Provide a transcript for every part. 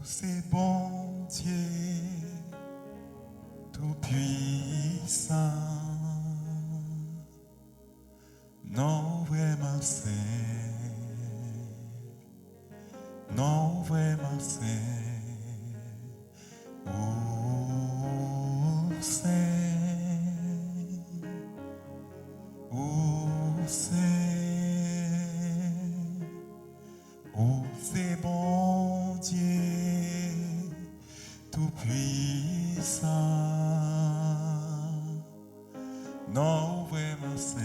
c'est bon Dieu tout-puissant, non vraiment c'est, non vraiment c'est, oh c'est bon Dieu tout-puissant, non vraiment c'est,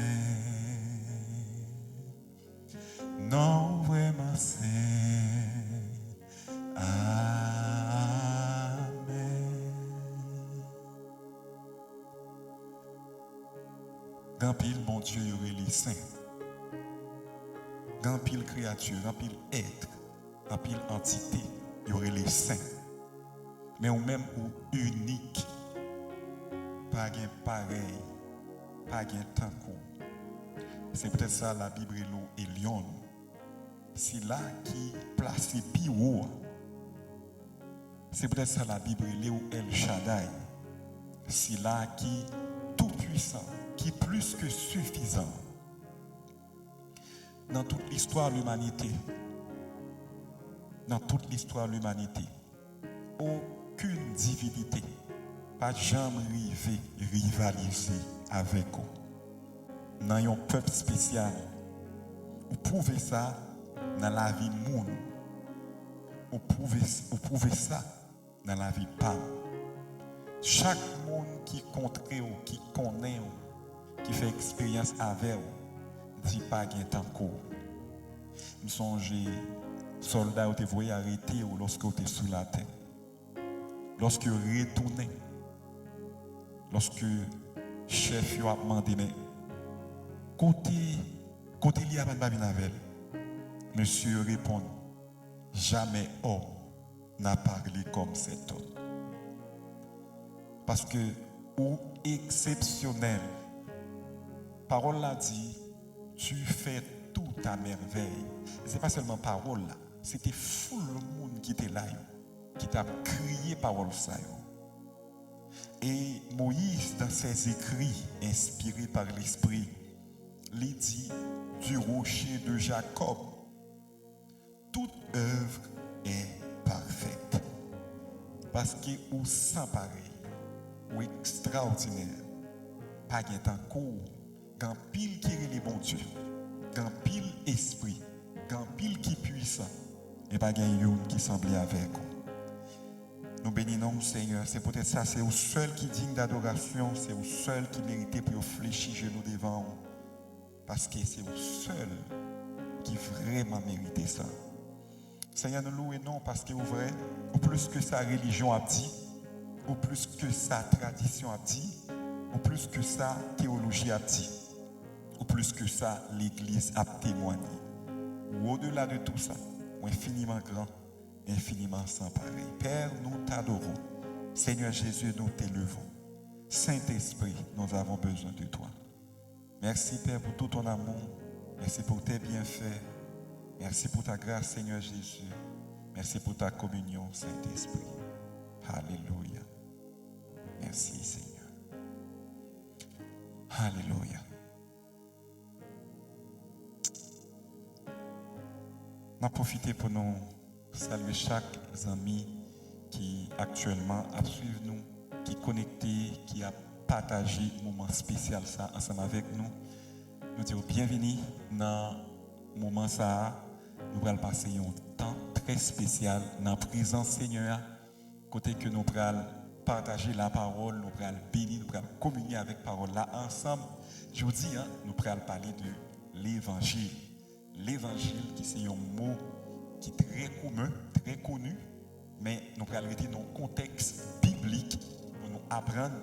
non vraiment c'est, amen. Grand pile, bon Dieu, il y aurait les saints. Grand pile créature, grand pile être, grand pile entité, il y aurait les saints. Mais ou même ou unique, pas gain pareil, pas gain tant qu'on. C'est peut-être ça la Bible et Lyon. C'est là qui place plus haut. C'est peut-être ça la Bible ou El Shaddai. C'est là qui tout puissant, qui plus que suffisant. Dans toute l'histoire de l'humanité, aucune divinité pas jamais rivaliser avec vous. Dans un peuple spécial, vous pouvez ça dans la vie monde. Vous pouvez ça dans la vie pas. Chaque monde qui contre vous, qui connaît vous, qui fait expérience avec vous, dit pas qu'il y a tant court. Je songe soldats vous te voyez arrêter ou lorsque vous êtes sous la terre. Lorsque vous retournez, lorsque le chef vous a demandé, mais côté il y a pas de avec. Monsieur répond, jamais homme n'a parlé comme cet homme. Parce que, ou exceptionnel, parole là dit, tu fais tout à merveille. Ce n'est pas seulement parole là, c'était fou le monde qui était là, qui t'a crié parole ça. Et Moïse, dans ses écrits inspirés par l'Esprit, il dit du rocher de Jacob, toute œuvre est parfaite. Parce que ou sans pareil, ou extraordinaire, pas de temps court, quand pile qui est les bons Dieu, quand pile esprit, quand pile qui puissant, et pas de qui semblait avec vous. Nous bénissons Seigneur, c'est peut-être ça, c'est au seul qui digne d'adoration, c'est au seul qui mérite pour fléchir genoux devant vous. Parce que c'est au seul qui vraiment mérite ça. Seigneur, nous louons non parce que vous vrai, ou plus que sa religion a dit, ou plus que sa tradition a dit, ou plus que sa théologie a dit, ou plus que ça l'Église a témoigné. Ou au-delà de tout ça, ou infiniment grand, infiniment sans pareil. Père, nous t'adorons. Seigneur Jésus, nous t'élevons. Saint-Esprit, nous avons besoin de toi. Merci Père pour tout ton amour. Merci pour tes bienfaits. Merci pour ta grâce, Seigneur Jésus. Merci pour ta communion, Saint-Esprit. Alléluia. Merci, Seigneur. Alléluia. On a profité pour nous saluer chaque ami qui actuellement a suivi nous, qui est connecté, qui a partagé un moment spécial ça ensemble avec nous. Nous disons bienvenue dans le moment ça. Nous allons passer un temps très spécial dans la présence Seigneur, côté que nous allons partager la parole, nous allons bénir, nous allons communier avec la parole là ensemble. Je vous dis, nous allons parler de l'évangile. L'évangile qui c'est un mot qui est très commun, très connu, mais nous allons rester dans un contexte biblique pour nous apprendre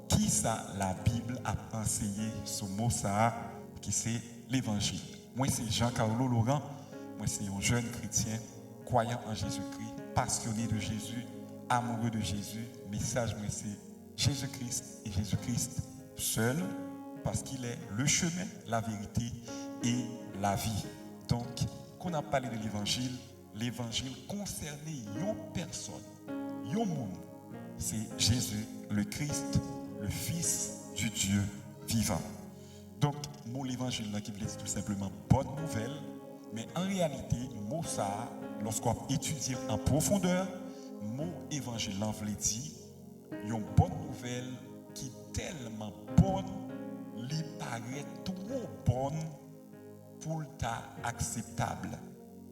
qui ça la Bible a enseigné ce mot ça qui c'est l'évangile. Moi c'est Jean-Carlo Laurent, moi c'est un jeune chrétien croyant en Jésus-Christ, passionné de Jésus, amoureux de Jésus. Message moi c'est Jésus-Christ et Jésus-Christ seul parce qu'il est le chemin, la vérité et la vie. Donc, quand on a parlé de l'évangile l'évangile concernait une personne, un monde. C'est Jésus, le Christ, le Fils du Dieu vivant. Donc, mot l'évangile qui veut dire tout simplement bonne nouvelle, mais en réalité, mot ça, lorsqu'on étudie en profondeur, mot évangile veut dire une bonne nouvelle qui est tellement bonne, lui paraît trop bonne pour ta acceptable.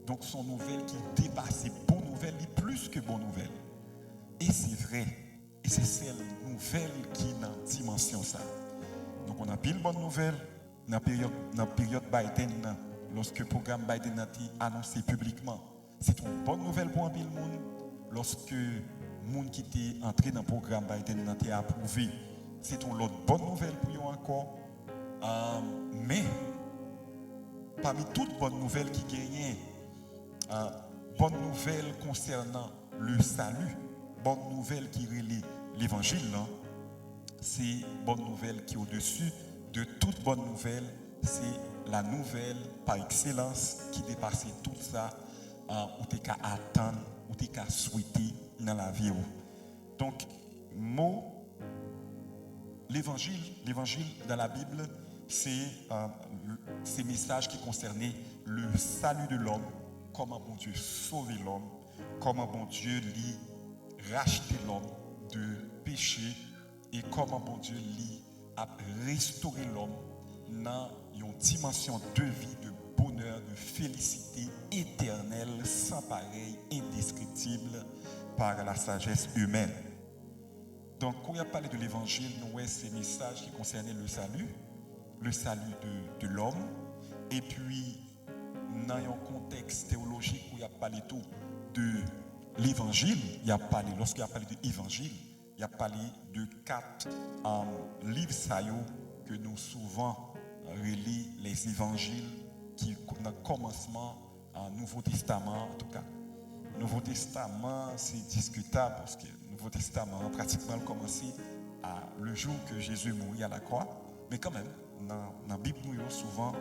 Donc, son nouvelle qui dépasse bonne nouvelle, est plus que bonne nouvelle. Et c'est vrai, et c'est celle nouvelle qui est dans la dimension ça. Donc on a pile bonne nouvelle dans la période Biden, lorsque le programme Biden a été annoncé publiquement. C'est une bonne nouvelle pour un pile monde. Lorsque le monde qui était entré dans le programme Biden a été approuvé, c'est une autre bonne nouvelle pour eux encore. Mais parmi toutes bonnes nouvelles qui gagnent, bonne nouvelle concernant le salut, bonne nouvelle qui relie l'évangile, c'est bonne nouvelle qui est au-dessus de toute bonne nouvelle, c'est la nouvelle par excellence qui dépasse tout ça, où tu as attendre, où tu as souhaiter dans la vie. Donc, l'évangile dans la Bible, c'est ces messages qui concernaient le salut de l'homme, comment bon Dieu sauver l'homme, comment bon Dieu lui racheter l'homme de péché et comment bon Dieu lui a restauré l'homme dans une dimension de vie, de bonheur, de félicité éternelle, sans pareil, indescriptible par la sagesse humaine. Donc, quand on a parlé de l'évangile, nous avons ces messages qui concernaient le salut de l'homme, et puis dans un contexte théologique où il y a parlé tout de l'évangile, lorsqu'il a parlé de l'évangile, il a parlé de 4 livres que nous souvent relis les évangiles qui dans le commencement du Nouveau Testament. En tout cas, le Nouveau Testament, c'est discutable parce que le Nouveau Testament pratiquement a commencé le jour que Jésus mourit à la croix. Mais quand même, dans la Bible, nous souvent,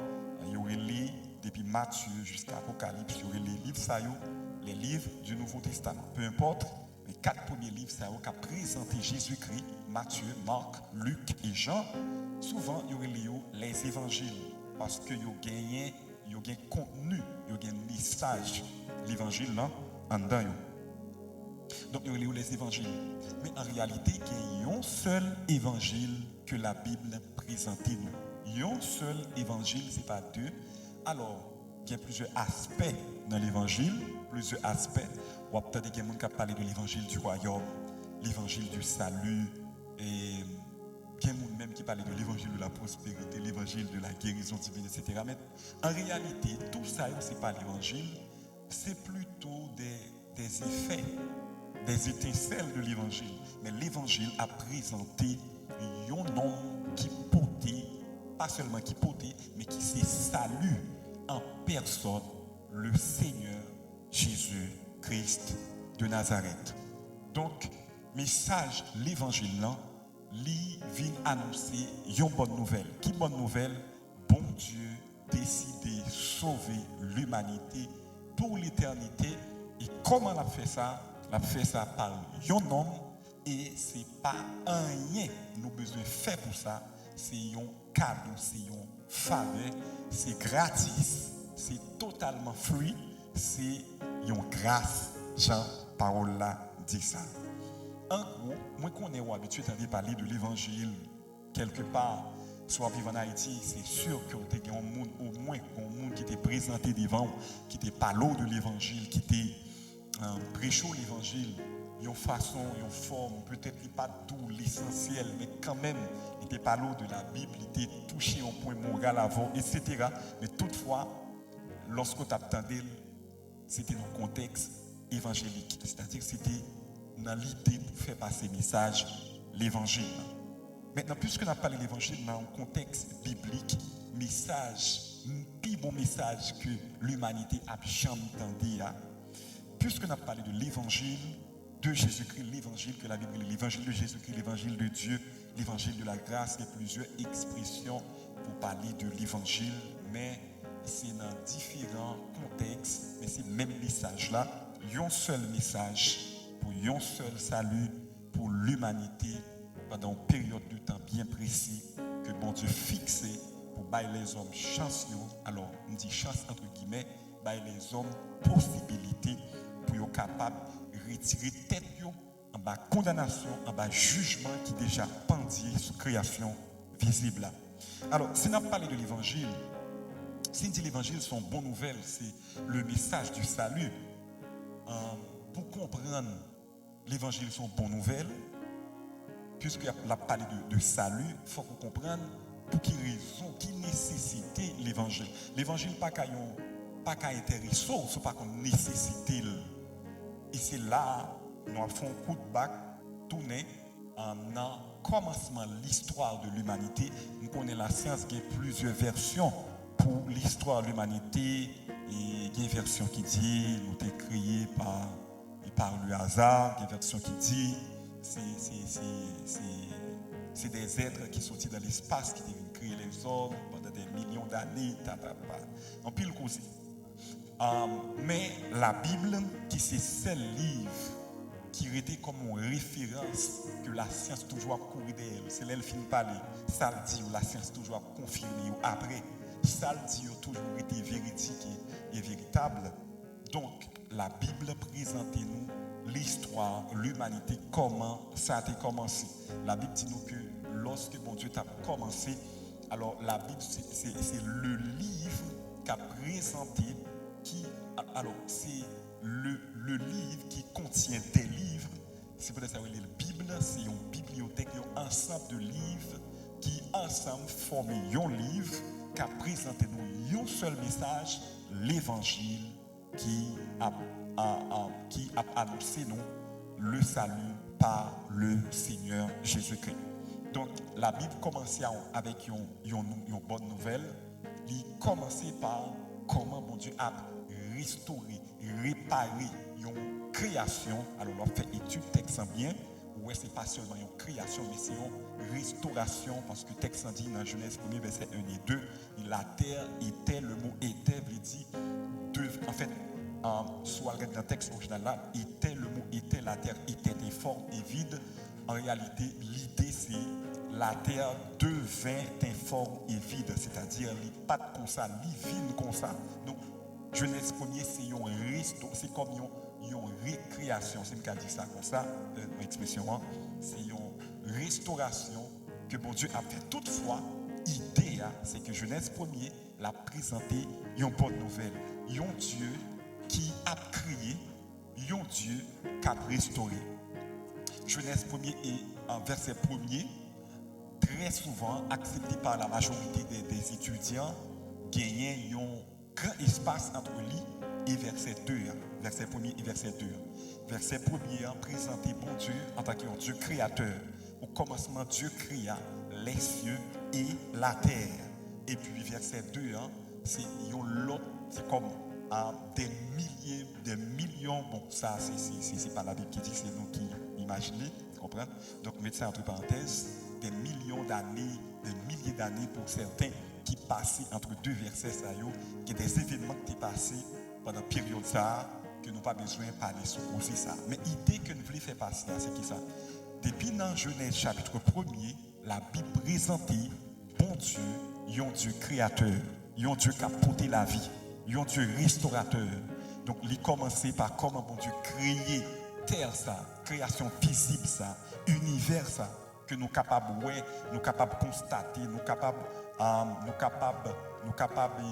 il y aurait les, depuis Matthieu jusqu'à Apocalypse, il y aurait les livres, les livres du Nouveau Testament. Peu importe, les 4 premiers livres qui ont présenté Jésus-Christ, Matthieu, Marc, Luc et Jean, souvent il y aurait les évangiles parce qu'il y a un contenu, il y a un message, l'évangile là, en dedans. Donc il y a les évangiles. Mais en réalité, il y a un seul évangile que la Bible présente nous. Il y a un seul évangile, ce n'est pas deux. Alors, il y a plusieurs aspects dans l'évangile, plusieurs aspects. On va peut-être qu'il y a des gens qui parlent de l'évangile du royaume, l'évangile du salut, et il y a des gens même qui parlent de l'évangile de la prospérité, l'évangile de la guérison divine, etc. Mais en réalité, tout ça, ce n'est pas l'évangile, c'est plutôt des effets, des étincelles de l'évangile. Mais l'évangile a présenté un homme qui portait, pas seulement qui portait, mais qui s'est salué en personne, le Seigneur Jésus-Christ de Nazareth. Donc, message l'évangile là, lui vient annoncer une bonne nouvelle. Qui bonne nouvelle? Bon Dieu décidé de sauver l'humanité pour l'éternité. Et comment il a fait ça? Il a fait ça par un homme. Et ce n'est pas un rien nous besoin faire pour ça. C'est un cadeau, c'est une faveur, c'est gratis, c'est totalement free, c'est une grâce. Jean parole là dit ça. En gros, moi qu'on est habitué à parler de l'évangile quelque part, soit vivant en Haïti, c'est sûr qu'on était un monde au moins un monde qui était présenté devant, qui était parlé de l'évangile, qui était prêché l'évangile. Une façon, une forme, peut-être pas tout l'essentiel, mais quand même, il était pas de la Bible, il était touché au point moral avant, etc. Mais toutefois, lorsque tu attendais, c'était dans un contexte évangélique, c'est-à-dire que c'était dans l'idée pour faire passer le message, l'évangile. Maintenant, puisque nous avons parlé de l'évangile dans un contexte biblique, message, un plus bon message que l'humanité a jamais entendu, puisque nous avons parlé de l'évangile, de Jésus-Christ, l'évangile que la Bible est, l'évangile de Jésus-Christ, l'évangile de Dieu, l'évangile de la grâce, il y a plusieurs expressions pour parler de l'évangile, mais c'est dans différents contextes, mais c'est le même message là, un seul message pour un seul salut pour l'humanité pendant une période de temps bien précis que bon Dieu fixé pour bailler les hommes chance. Alors, on dit chance entre guillemets, bailler les hommes possibilité pour être capable de retirer tête en bas condamnation, en bas jugement qui déjà pendit sur création visible là. Alors, si on a parlé de l'évangile, si on dit l'évangile sont bonnes nouvelles, c'est le message du salut. Pour comprendre l'évangile sont bonnes nouvelles, puisqu'il a parlé de salut, il faut qu'on comprenne pour quelle raison, qui nécessité l'évangile. L'évangile pas qu'à être ressource, pas qu'on nécessité. Et c'est là, nous avons fait un coup de bac, tourné en commencement de l'histoire de l'humanité. Nous connaissons la science qui a plusieurs versions pour l'histoire de l'humanité. Et il y a une version qui dit nous sommes créés par le hasard. Il y a une version qui dit c'est des êtres qui sont sortis dans l'espace, qui viennent créer les hommes pendant des millions d'années. En pile cause. Mais la Bible, qui c'est seul livre qui était comme une référence que la science toujours a couru d'elle. C'est là qu'elle finit par parler. Ça le dit, la science toujours a confirmé. Après, ça le dit, toujours été véridique et véritable. Donc, la Bible présente nous l'histoire, l'humanité, comment ça a été commencé. La Bible dit nous que lorsque bon Dieu a commencé, alors la Bible, c'est le livre qu'a présenté, alors c'est le livre qui contient des livres. Si vous voulez savoir, la Bible, c'est une bibliothèque, un ensemble de livres qui ensemble forment un livre qui a présenté nous un seul message, l'évangile qui a annoncé nous le salut par le Seigneur Jésus-Christ. Donc la Bible commençait avec une bonne nouvelle. Il commençait par comment mon Dieu a restauré, réparé une création. Alors on fait étude texte bien. Ouais, c'est pas seulement une création, mais c'est une restauration, parce que le texte dit dans Genèse 1er, verset 1 et 2, la terre était, le mot était veut dire, en fait, soit dans le texte original là, était, le mot était, la terre était informe et vide. En réalité, l'idée c'est la terre devint informe et vide, c'est-à-dire les pas comme ça, les vide comme ça. Donc, Genèse 1er, c'est une restauration, c'est comme une récréation, c'est le dit ça comme ça, l'expression, c'est une restauration que bon Dieu a fait. Toutefois, l'idée, c'est que Genèse 1er l'a présenté une bonne nouvelle, un Dieu qui a créé, un Dieu qui a restauré. Genèse 1er et en verset 1er, très souvent accepté par la majorité des étudiants, gagnait un grand espace entre lui et verset 2. Verset 1er et verset 2. Verset 1er présenté bon Dieu en tant qu'un Dieu créateur. Au commencement, Dieu créa les cieux et la terre. Et puis verset 2, c'est comme des milliers, des millions. Bon, ça, c'est pas la Bible qui dit, c'est nous qui imaginons, vous comprenez? Donc, mettez ça entre parenthèses, des millions d'années, des milliers d'années pour certains qui passaient entre deux versets, qui sont des événements qui sont passés pendant la période ça, que nous n'avons pas besoin de parler sur ça. Mais l'idée que nous voulons faire passer, c'est qui ça? Depuis dans Genèse chapitre 1er, la Bible présente bon Dieu, un Dieu créateur, un Dieu qui a porté la vie, un Dieu restaurateur. Donc, il commençait par comment bon Dieu créer terre ça, création visible ça, univers ça, que nous capables ouais, nous capables constater, nous capables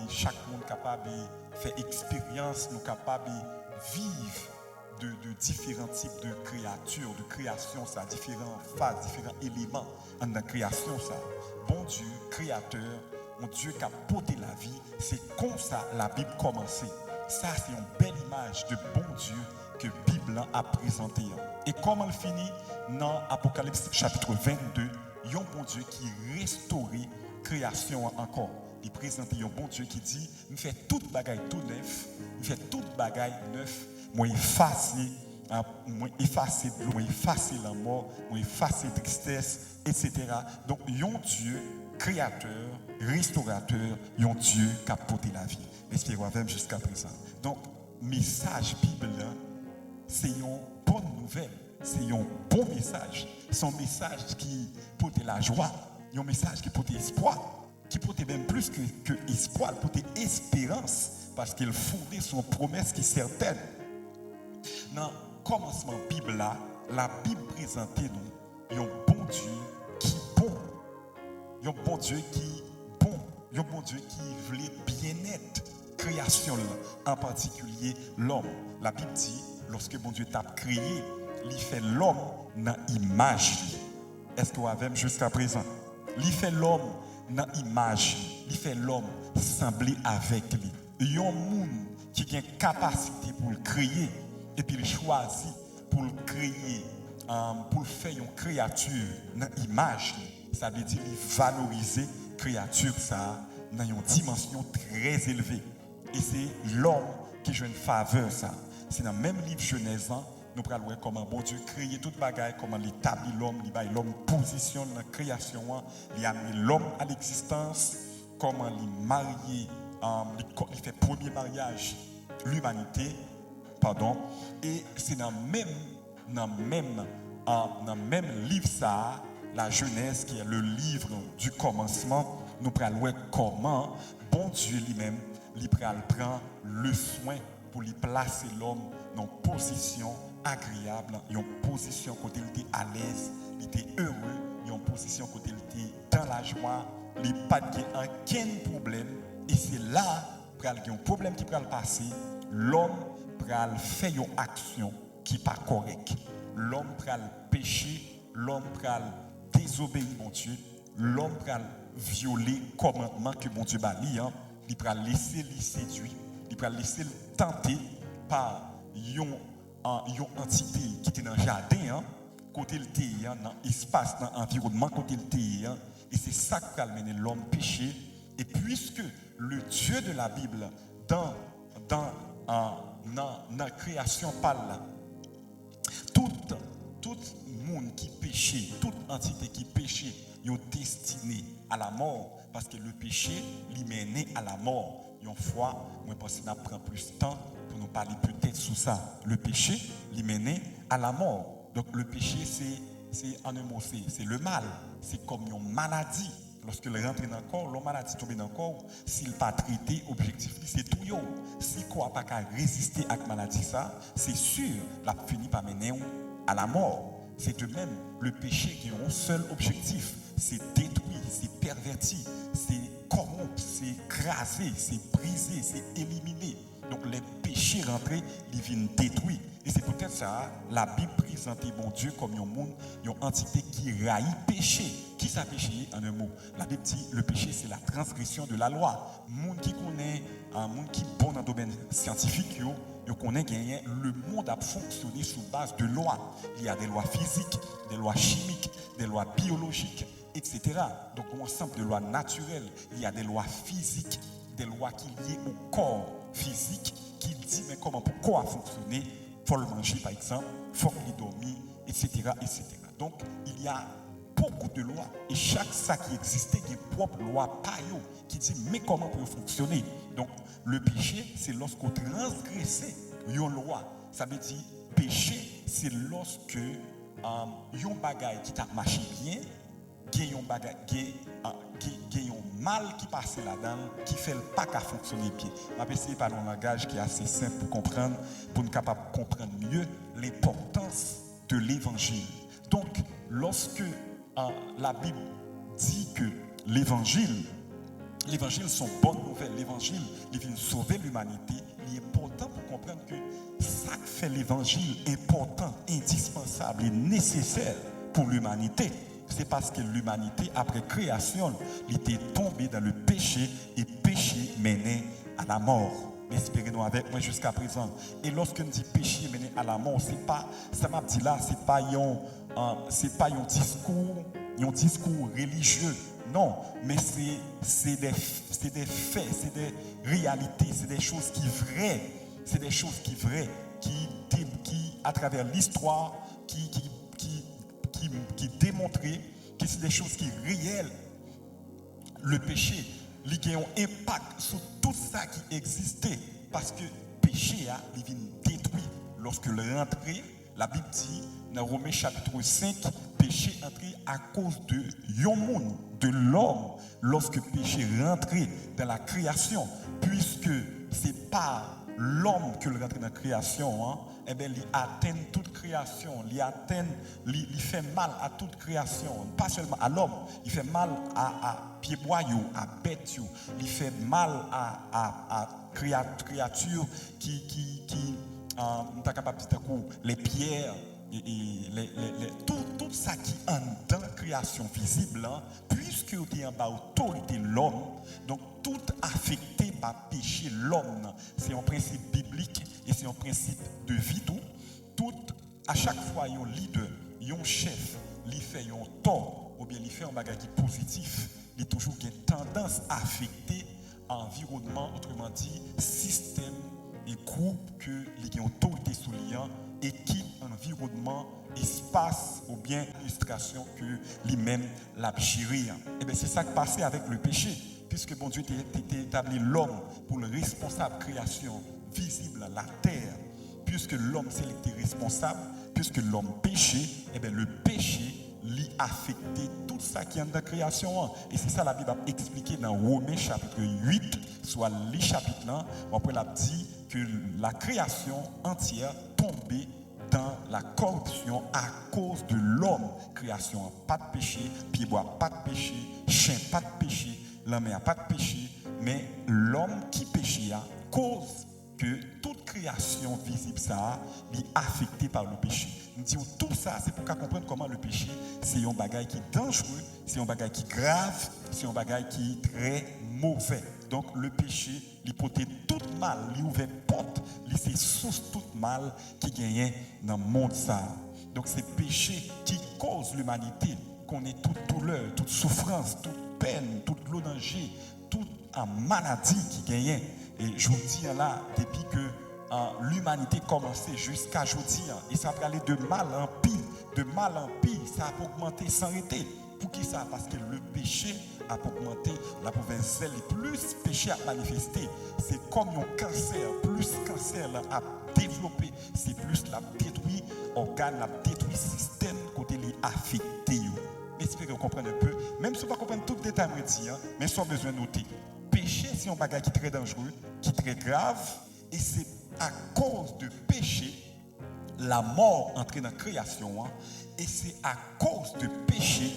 chaque monde capable faire expérience, nous capables vivre de différents types de créatures, de création ça, différentes phases, différents éléments dans la création ça. Bon Dieu créateur, mon Dieu qui a porté la vie, c'est comme ça la Bible commençait. Ça c'est une belle image de bon Dieu que la Bible a présenté. Et comment elle finit dans Apocalypse chapitre 22, il y a un bon Dieu qui restaure création encore. Il présente un bon Dieu qui dit, il fait toute bagaille tout neuf, il fait toute bagaille neuf, moi effacer de l'eau, moi effacer la mort, moi effacer la tristesse, etc. Donc, il y a un Dieu créateur, restaurateur, un Dieu qui a porté la vie. Espérons avec jusqu'à présent. Donc, message Bible, c'est une bonne nouvelle, c'est un bon message. C'est un message qui porte la joie, un message qui porte espoir, qui porte même plus que espoir, porte espérance, parce qu'il fondait son promesse qui est certaine. Dans le commencement de la Bible, la Bible présentait nous un bon Dieu qui est bon, un bon Dieu qui est bon, un bon Dieu qui voulait bien-être, création, en particulier l'homme. La Bible dit, lorsque bon Dieu t'a créé, il fait l'homme dans l'image. Est-ce que vous avez jusqu'à présent? Il fait l'homme dans l'image, il fait l'homme sembler avec lui. Il y a un monde qui a une capacité pour le créer et puis il choisit pour le créer, pour faire une créature dans l'image. Ça veut dire valoriser la créature ça, dans une dimension très élevée. Et c'est l'homme qui joue une faveur ça. C'est dans le même livre Genèse, nous allons voir comment bon Dieu crée toute bagaille, comment il établit l'homme, il met l'homme position dans la création, il a mis l'homme à l'existence, comment il marie, il fait premier mariage, l'humanité, pardon. Et c'est dans le même livre ça, la Genèse qui est le livre du commencement, nous allons voir comment bon Dieu lui-même, il prend le soin pour lui placer l'homme dans une position agréable, une position côté il était à l'aise, il était heureux, une position côté il était dans la joie, il n'y a pas aucun problème. Et c'est là qu'il y a un problème qui peut passer, l'homme peut faire une action qui n'est pas correcte. L'homme peut pécher, l'homme peut désobéir mon Dieu, l'homme peut violer le commandement que mon Dieu a dit, il peut laisser le séduire, il peut laisser le tenter par une entité qui était dans le jardin, côté le thé, dans l'espace, dans l'environnement, côté le thé. Et c'est ça qui a mené l'homme péché. Et puisque le Dieu de la Bible, dans la création parle, tout monde qui péchait, toute entité qui péchait, est destiné à la mort. Parce que le péché, lui mène à la mort. Une fois, moi, pense que ça prend plus de temps pour nous parler peut-être sur ça. Le péché, lui mène à la mort. Donc, le péché, c'est en un mot, c'est le mal. C'est comme une maladie. Lorsque le rentre dans le corps, la maladie tombe dans le corps, s'il n'est pas traité, objectif, c'est tout. Si quoi pas qu'à résister à la maladie, ça, c'est sûr, la finit par mener à la mort. C'est de même le péché qui a un seul objectif, c'est détruire, c'est pervertir, c'est corrompre, c'est craser, c'est briser, c'est éliminer. Donc les péchés rentrés, ils viennent détruire. Et c'est peut-être ça, la Bible présente bon Dieu comme un monde, une entité qui raille péché. Qui ça péché en un mot? La Bible dit le péché c'est la transgression de la loi. Monde qui connaît, un monde qui est bon dans le domaine scientifique, on connaît que le monde a fonctionné sous base de lois. Il y a des lois physiques, des lois chimiques, des lois biologiques, etc. Donc, un ensemble de lois naturelles. Il y a des lois physiques, des lois qui sont liées au corps physique, qui disent mais comment, pourquoi fonctionner. Il faut le manger, par exemple, il faut qu'il dormir, etc., etc. Donc, il y a beaucoup de lois. Et chaque ça qui existait, il y a une propre loi payo qui dit mais comment peut fonctionner. Donc, le péché, c'est lorsqu'on transgresse une loi. Ça veut dire, péché, c'est lorsque un bagaille qui t'a marché bien, il y a un bagaille, il y a un mal qui passe là-dedans, qui fait le pas qu'à fonctionner bien. On va essayer par un langage qui est assez simple pour comprendre, pour nous capable de comprendre mieux l'importance de l'évangile. Donc, lorsque la Bible dit que l'évangile sont bonnes nouvelles, l'évangile, il vient sauver l'humanité, il est important pour comprendre que ça fait l'évangile important, indispensable et nécessaire pour l'humanité. C'est parce que l'humanité, après création, il était tombée dans le péché et péché menait à la mort. Espérez-nous avec moi jusqu'à présent. Et lorsque on dit péché mené à la mort, c'est pas, ça m'a dit là, c'est pas un discours religieux. Non, mais c'est des faits, c'est des réalités, c'est des choses qui vraies. C'est des choses qui vraies, qui à travers l'histoire, qui démontraient que c'est des choses qui réelles. le péché, il a un impact sur tout ça qui existait. Parce que le péché, il vient détruire. Lorsque le rentré, la Bible dit, dans Romains chapitre 5, péché entré à cause de monde, de l'homme. Lorsque le péché rentré dans la création, puisque c'est pas l'homme que le rentre dans la création, eh bien, il atteint toute création, il fait mal à toute création, pas seulement à l'homme, il fait mal à pieds boyaux, à bêtes, il fait mal à créatures qui les pierres, tout ça qui est dans la création visible, puisque vous êtes en bas autorité l'homme, donc tout affecté par péché l'homme. C'est un principe biblique et c'est un principe de vie. Tout à chaque fois, il y a un leader, il y a un chef, il fait un tort, ou bien il fait un bagage qui est positif, il a toujours une tendance à affecter l'environnement, autrement dit, système et groupe que les autorités sur l'IA, équipe, environnement, espace ou bien illustration que lui-même l'a géré. Et bien c'est ça qui passait avec le péché, puisque bon Dieu était établi l'homme pour le responsable création visible à la terre, puisque l'homme c'est l'été responsable, puisque l'homme péché, et bien le péché lui affecté tout ça qui est dans la création. Et c'est ça la Bible a expliqué dans Romains chapitre 8, soit les chapitres là, on peut la dit que la création entière tombée dans la corruption à cause de l'homme. Création, pas de péché, pied bois, pas de péché, chien, pas de péché, l'homme n'a pas de péché, mais l'homme qui péchait à cause que toute création visible ça est affectée par le péché. Nous disons tout ça, c'est pour qu'on comprenne comment le péché, c'est un bagage qui est dangereux, c'est un bagage qui est grave, c'est un bagage qui est très mauvais. Donc le péché, il porte tout mal, il ouvre porte, il c'est source tout mal qui gagne dans le monde ça. Donc c'est le péché qui cause l'humanité, qu'on ait toute douleur, toute souffrance, toute peine, toute danger, toute maladie qui gagne. Et je vous dis là, depuis que l'humanité commençait jusqu'à aujourd'hui, et ça va aller de mal en pire, ça a augmenté sans arrêter. Pour qui ça? Parce que le péché a augmenté, la province, plus péché a manifesté, c'est comme un cancer, plus cancer a développé, c'est plus la détruit organe, la détruit système côté les affecté. J'espère que vous comprenez un peu, même si vous ne comprenez pas tout le détail, mais sans besoin de noter. Péché, c'est un bagage qui est très dangereux, qui est très grave, et c'est à cause de péché, la mort entrée dans la création, et c'est à cause de péché,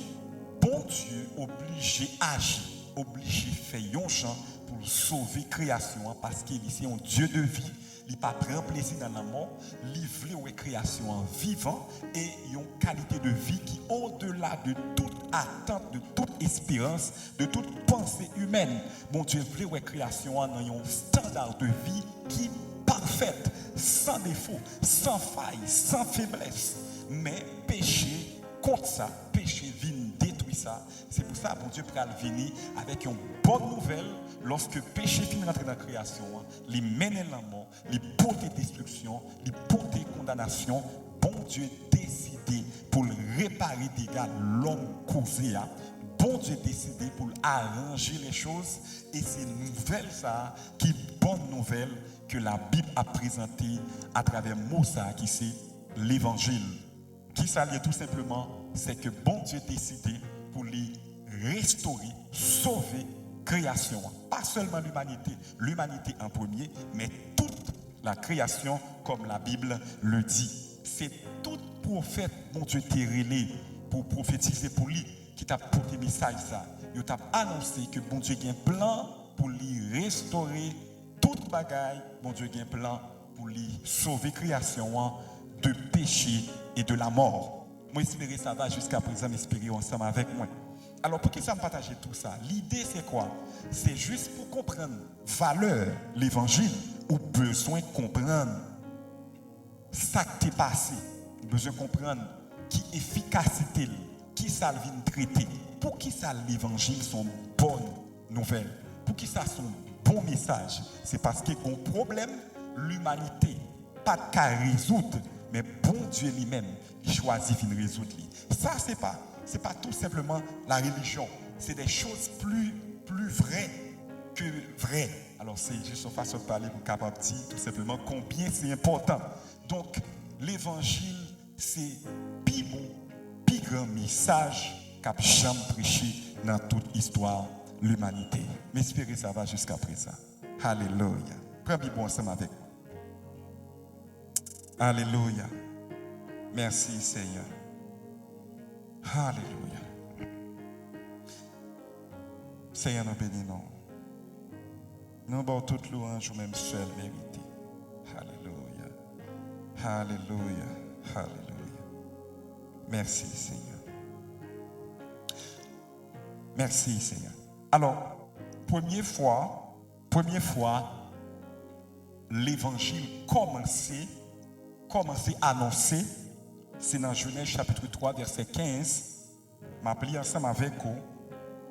bon Dieu obligé agir, obligé faire un chant pour sauver la création, parce qu'il est un Dieu de vie, il n'a pas prend plaisir dans la mort, il veut la création en vivant, et il a une qualité de vie qui est au-delà de toute attente, de toute espérance, de toute pensée humaine. Bon Dieu veut la création dans un standard de vie qui est parfaite, sans défaut, sans faille, sans faiblesse. Mais péché, contre ça, péché vient détruire ça. C'est pour ça que bon Dieu peut venir avec une bonne nouvelle. Lorsque péché finit rentrer dans la création, il mène la mort, il porte destruction, il porte condamnation. Bon Dieu décidé pour réparer des dégâts l'homme causé. Bon Dieu décidé pour arranger les choses. Et c'est une nouvelle ça, qui est bonne nouvelle que la Bible a présentée à travers Moussa, qui c'est l'évangile. Qui s'allie tout simplement, c'est que bon Dieu décidé pour les restaurer, sauver création. Pas seulement l'humanité en premier, mais toute la création, comme la Bible le dit. C'est tout prophète, mon Dieu, t'est pour prophétiser pour lui, qui t'a porté message ça. Il t'a annoncé que bon Dieu a un plan pour lui restaurer toute bagaille. Bon Dieu a un plan pour lui sauver création de péché et de la mort. Moi, j'espère ça va jusqu'à présent, m'espérer ensemble avec moi. Alors, pour qui ça me partage tout ça? L'idée, c'est quoi? C'est juste pour comprendre valeur, l'évangile, ou besoin de comprendre ça qui est passé. Besoin de comprendre qui efficacité, qui ça vient traiter. Pour qui ça l'évangile sont bonnes nouvelles? Pour qui ça sont bons messages? C'est parce qu'il y a un problème, l'humanité, pas de cas résoudre, mais bon Dieu lui-même, il choisit de résoudre. Ça, c'est pas tout simplement la religion. C'est des choses plus plus vrai que vrai. Alors c'est juste une façon de parler pour capable dire tout simplement combien c'est important. Donc l'évangile c'est plus bon, plus grand message qu'a jamais prêché dans toute histoire de l'humanité. Mais espérez ça va jusqu'à présent. Alléluia. Prenez bon ensemble avec moi. Alléluia. Merci Seigneur. Alléluia. Seigneur, nous bénissons. Nous avons toute louange ou même seul mérité. Alléluia. Alléluia. Alléluia. Merci Seigneur. Merci Seigneur. Alors, première fois, l'évangile commençait à annoncer, c'est dans Genèse chapitre 3, verset 15. M'appeler ensemble avec vous.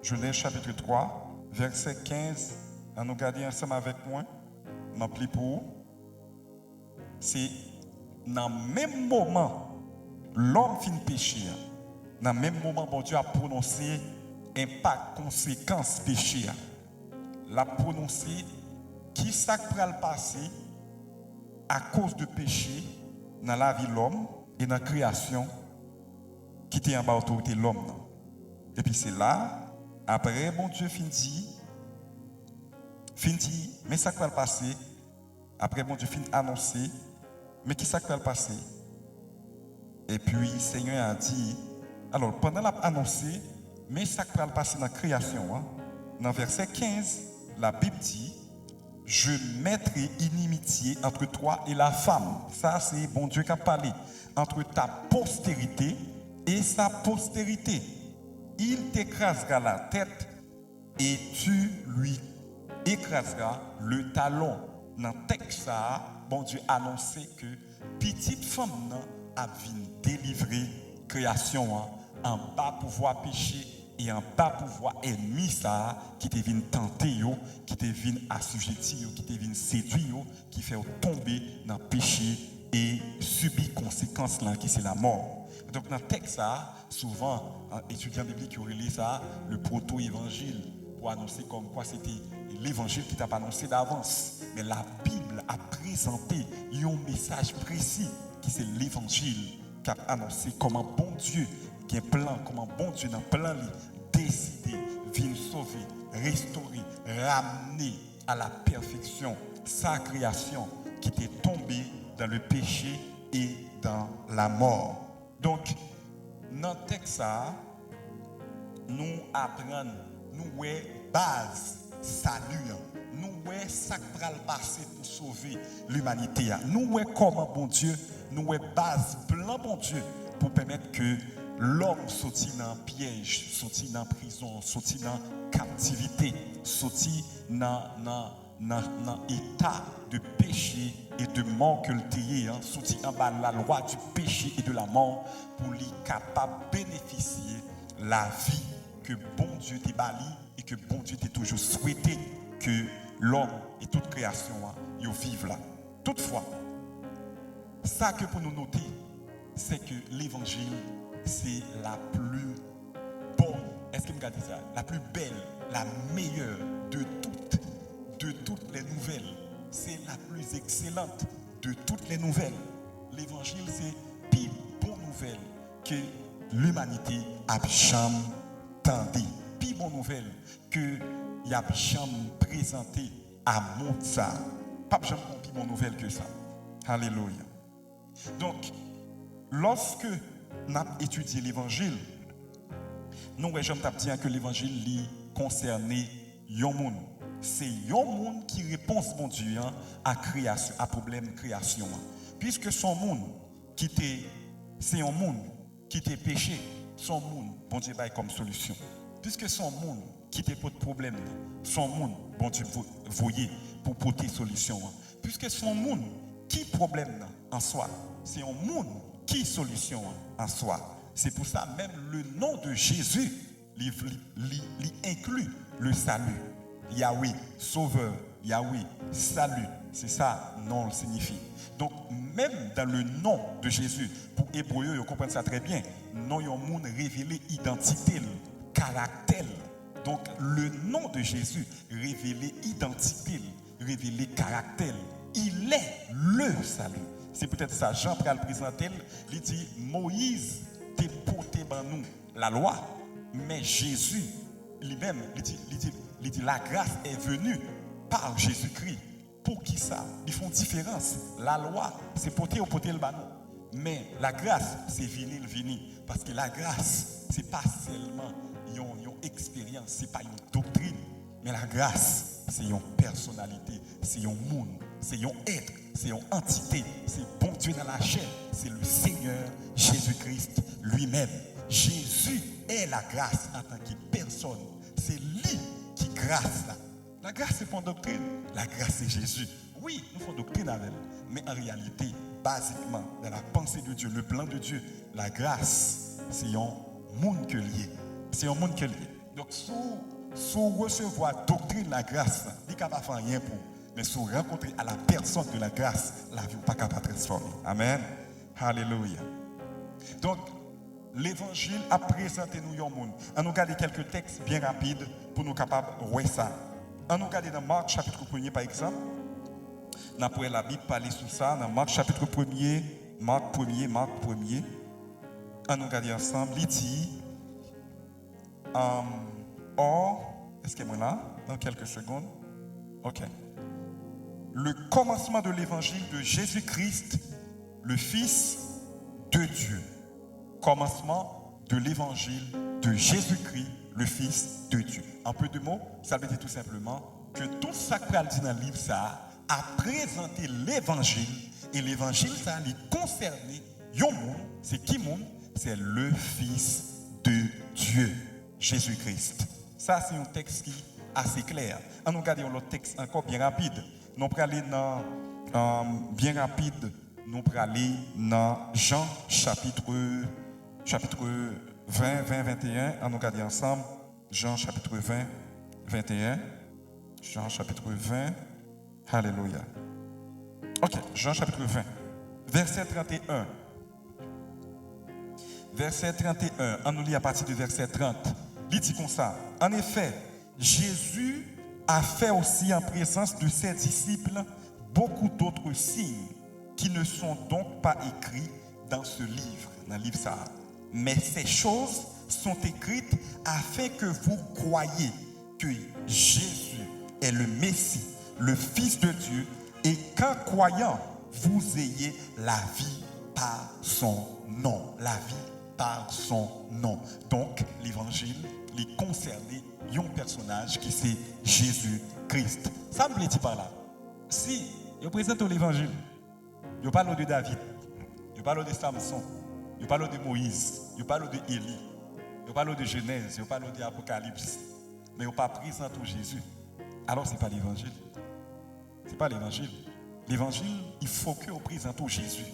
Genèse chapitre 3, verset 15. On nous garder ensemble avec moi. M'appeler pour vous. C'est dans le même moment, l'homme finit péché. Dans le même moment, bon Dieu a prononcé impact, conséquence péché. L'a prononcé qui ça va le passer à cause de péché dans la vie de l'homme et dans la création qui était en bas autorité de l'homme. Et puis c'est là, après, bon Dieu fin dit, mais ça va le passer. Après, bon Dieu fin annoncer, mais qui ça va le passer? Et puis, le Seigneur a dit, alors pendant l'annoncer, mais ça va le passer dans la création. Dans verset 15, la Bible dit, je mettrai inimitié entre toi et la femme. Ça, c'est bon Dieu qui a parlé. Entre ta postérité et sa postérité. Il t'écrasera la tête et tu lui écraseras le talon. Dans le texte, bon Dieu a annoncé que petite femme a vu délivrer création en bas pouvoir pécher et en bas pouvoir ennemi ça qui te vient tenter qui te vient assujettir qui te vient séduire qui fait tomber dans le péché et subir conséquences là qui c'est la mort. Donc dans le texte ça souvent étudiants bibliques qui ont relé ça le proto-évangile pour annoncer comme quoi c'était l'évangile qui t'a annoncé d'avance, mais la Bible a présenté un message précis qui c'est l'évangile qui a annoncé comment bon Dieu qui est plan, comment bon Dieu dans plan décidé, vient sauver, restaurer, ramener à la perfection sa création qui était tombée dans le péché et dans la mort. Donc, dans le texte, nous apprenons, nous base salut, nous ça qui va le passer pour sauver l'humanité, nous comment bon Dieu, nous base plan bon Dieu pour permettre que l'homme sorti dans le piège, sorti dans la prison, sorti dans la captivité, sorti dans l'état de péché et de mort que le tient, sorti en bas de la loi du péché et de la mort, pour lui capable de bénéficier la vie que bon Dieu t'a bali et que bon Dieu t'a toujours souhaité que l'homme et toute création vivent là. Toutefois, ça que pour nous noter, c'est que l'évangile c'est la plus bonne, est-ce que vous regardez ça? La plus belle, la meilleure de toutes les nouvelles. C'est la plus excellente de toutes les nouvelles. L'évangile, c'est une bonne nouvelle que l'humanité a jamais tendu. Puis bonne nouvelle que il a jamais présenté à monde ça. Pas jamais plus bonne nouvelle que ça. Alléluia. Donc, lorsque nous avons étudié l'évangile, nous avons dit que l'évangile concerne un monde. C'est un monde qui répond, mon Dieu, à création, à problème de création. Puisque son monde c'est un monde qui était péché, son monde, bon Dieu, comme solution. Puisque son monde qui était pas de problème, son monde, bon Dieu, voyez pour porter solution. Puisque son monde qui problème en soi, c'est un monde qui solution en soi. C'est pour ça même le nom de Jésus inclut le salut. Yahweh, sauveur, Yahweh, salut. C'est ça, nom le signifie. Donc, même dans le nom de Jésus, pour Hébreu, vous comprenez ça très bien, non, il y a un monde révélé identité, caractère Donc, le nom de Jésus révélait identité, révélait caractère. Il est le salut. C'est peut-être ça, Jean pral présenter, il dit Moïse t'a porté dans nous la loi, mais Jésus lui-même, il dit la grâce est venue par Jésus-Christ. Pour qui ça? Ils font différence. La loi, c'est porter au porter le banon. Mais la grâce, c'est venir le venir. Parce que la grâce, c'est pas seulement une expérience, c'est pas une doctrine. Mais la grâce, c'est une personnalité, c'est un monde, c'est un être, c'est une entité, c'est bon Dieu dans la chair, c'est le Seigneur Jésus-Christ lui-même. Jésus est la grâce en tant que personne. C'est lui qui grâce là. La grâce, c'est pas une doctrine. La grâce, c'est Jésus. Oui, nous faisons doctrine avec elle. Mais en réalité, basiquement, dans la pensée de Dieu, le plan de Dieu, la grâce, c'est un monde que lié. C'est un monde que lié. Donc, si vous recevez la doctrine de la grâce, vous n'êtes pas faire rien pour. Mais si vous rencontrez à la personne de la grâce, la vie n'est pas capable de transformer. Amen. Alléluia. Donc, l'évangile a présenté nous un monde. On nous regarde quelques textes bien rapides pour nous capables de voir ça. On nous regarde dans Marc chapitre 1er par exemple. On pourrait la Bible parler sur ça dans Marc chapitre 1er, Marc 1er. On nous regarde ensemble, il dit est-ce que moi là dans quelques secondes? OK. Le commencement de l'évangile de Jésus-Christ, le Fils de Dieu. Commencement de l'évangile de Jésus-Christ, le Fils de Dieu. En peu de mots, ça veut dire tout simplement que tout ça qu'on dit dans le livre, ça a présenté l'évangile. Et l'évangile, ça a concerné un monde. C'est qui monde? C'est le Fils de Dieu, Jésus-Christ. Ça, c'est un texte qui est assez clair. On nous regarde un autre texte encore bien rapide. Nous allons aller dans bien rapide. Nous allons aller dans Jean chapitre 20, 21. On nous regarde ensemble. Jean chapitre 20, 21. Jean chapitre 20. Alléluia. Ok, Jean chapitre 20. Verset 31. Verset 31. On nous lit à partir du verset 30. Il dit comme ça. En effet, Jésus a fait aussi en présence de ses disciples beaucoup d'autres signes qui ne sont donc pas écrits dans ce livre, dans le livre ça. Mais ces choses sont écrites afin que vous croyiez que Jésus est le Messie, le Fils de Dieu, et qu'en croyant, vous ayez la vie par son nom. La vie par son nom. Donc, l'évangile, il concerne un personnage qui c'est Jésus-Christ. Ça me dit par là. Si je présente l'évangile, je parle de David, je parle de Samson, je parle de Moïse, je parle de Élie, je parle de Genèse, je parle de Apocalypse, mais je ne pas présenter Jésus. Alors ce n'est pas l'évangile. Ce n'est pas l'évangile. L'évangile, il faut que vous présentez Jésus.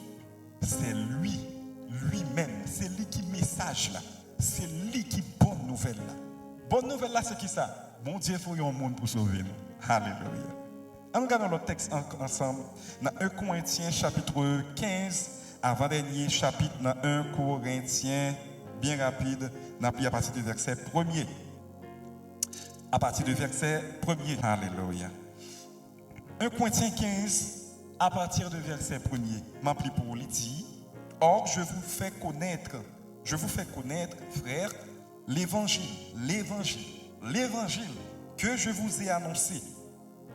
C'est lui-même, c'est lui qui message là. C'est lui qui bonne nouvelle là. Bonne nouvelle là, c'est qui ça? Mon Dieu, il faut un monde pour sauver nous. Alléluia. On regarde le texte ensemble. Dans 1 Corinthiens chapitre 15, avant-dernier chapitre dans 1 Corinthiens, bien rapide, on a pris à partir du verset 1er. À partir du verset 1er. Alléluia. 1 Corinthiens 15, à partir du verset 1er. M'a pris pour lui dit, or je vous fais connaître, frères, l'évangile que je vous ai annoncé,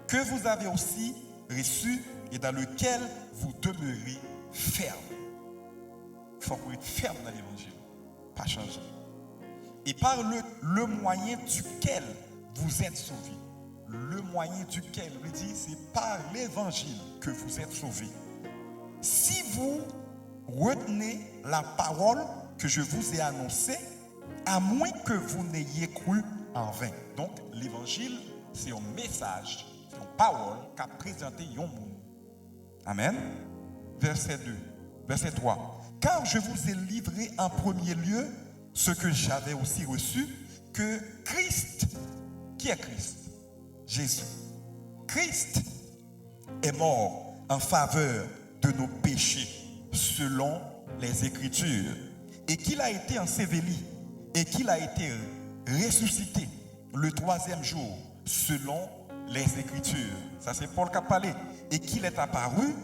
que vous avez aussi reçu et dans lequel vous demeurez ferme. Il faut être ferme dans l'évangile, pas changer. Et par le moyen duquel vous êtes sauvés. Le moyen duquel, il dit, c'est par l'évangile que vous êtes sauvés. Si vous retenez la parole que je vous ai annoncée, à moins que vous n'ayez cru en vain. Donc, l'évangile, c'est un message, c'est une parole qu'a présenté un monde. Amen. Verset 2, verset 3. Car je vous ai livré en premier lieu ce que j'avais aussi reçu, que Christ, qui est Christ? Jésus. Christ est mort en faveur de nos péchés, selon les Écritures, et qu'il a été enseveli, et qu'il a été ressuscité le troisième jour, selon les Écritures. Ça, c'est Paul qui a parlé. Et qu'il est apparu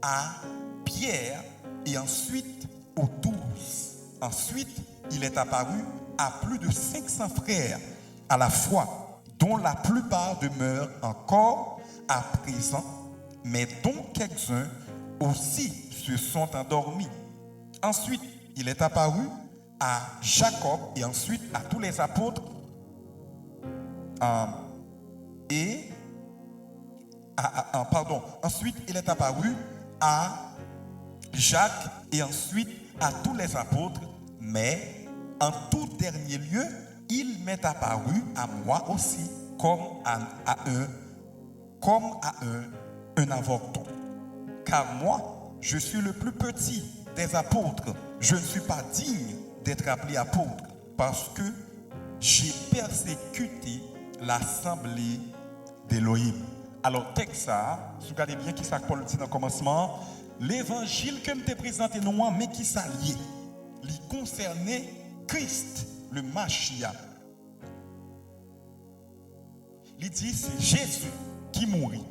à Pierre et ensuite aux 12. Ensuite, il est apparu à plus de 500 frères à la fois, dont la plupart demeurent encore à présent, mais dont quelques-uns aussi se sont endormis. Ensuite, il est apparu à Jacob et ensuite à tous les apôtres ensuite il est apparu à Jacques et ensuite à tous les apôtres, mais en tout dernier lieu, il m'est apparu à moi aussi comme à un avorton. Car moi, je suis le plus petit des apôtres. Je ne suis pas digne d'être appelé apôtre parce que j'ai persécuté l'assemblée d'Élohim. Alors, texte ça, si vous regardez bien qui ça Paul dit dans le commencement, l'évangile que je t'ai présenté nous, mais qui s'alliait, il concernait Christ, le Mashiach. Il dit c'est Jésus qui mourit,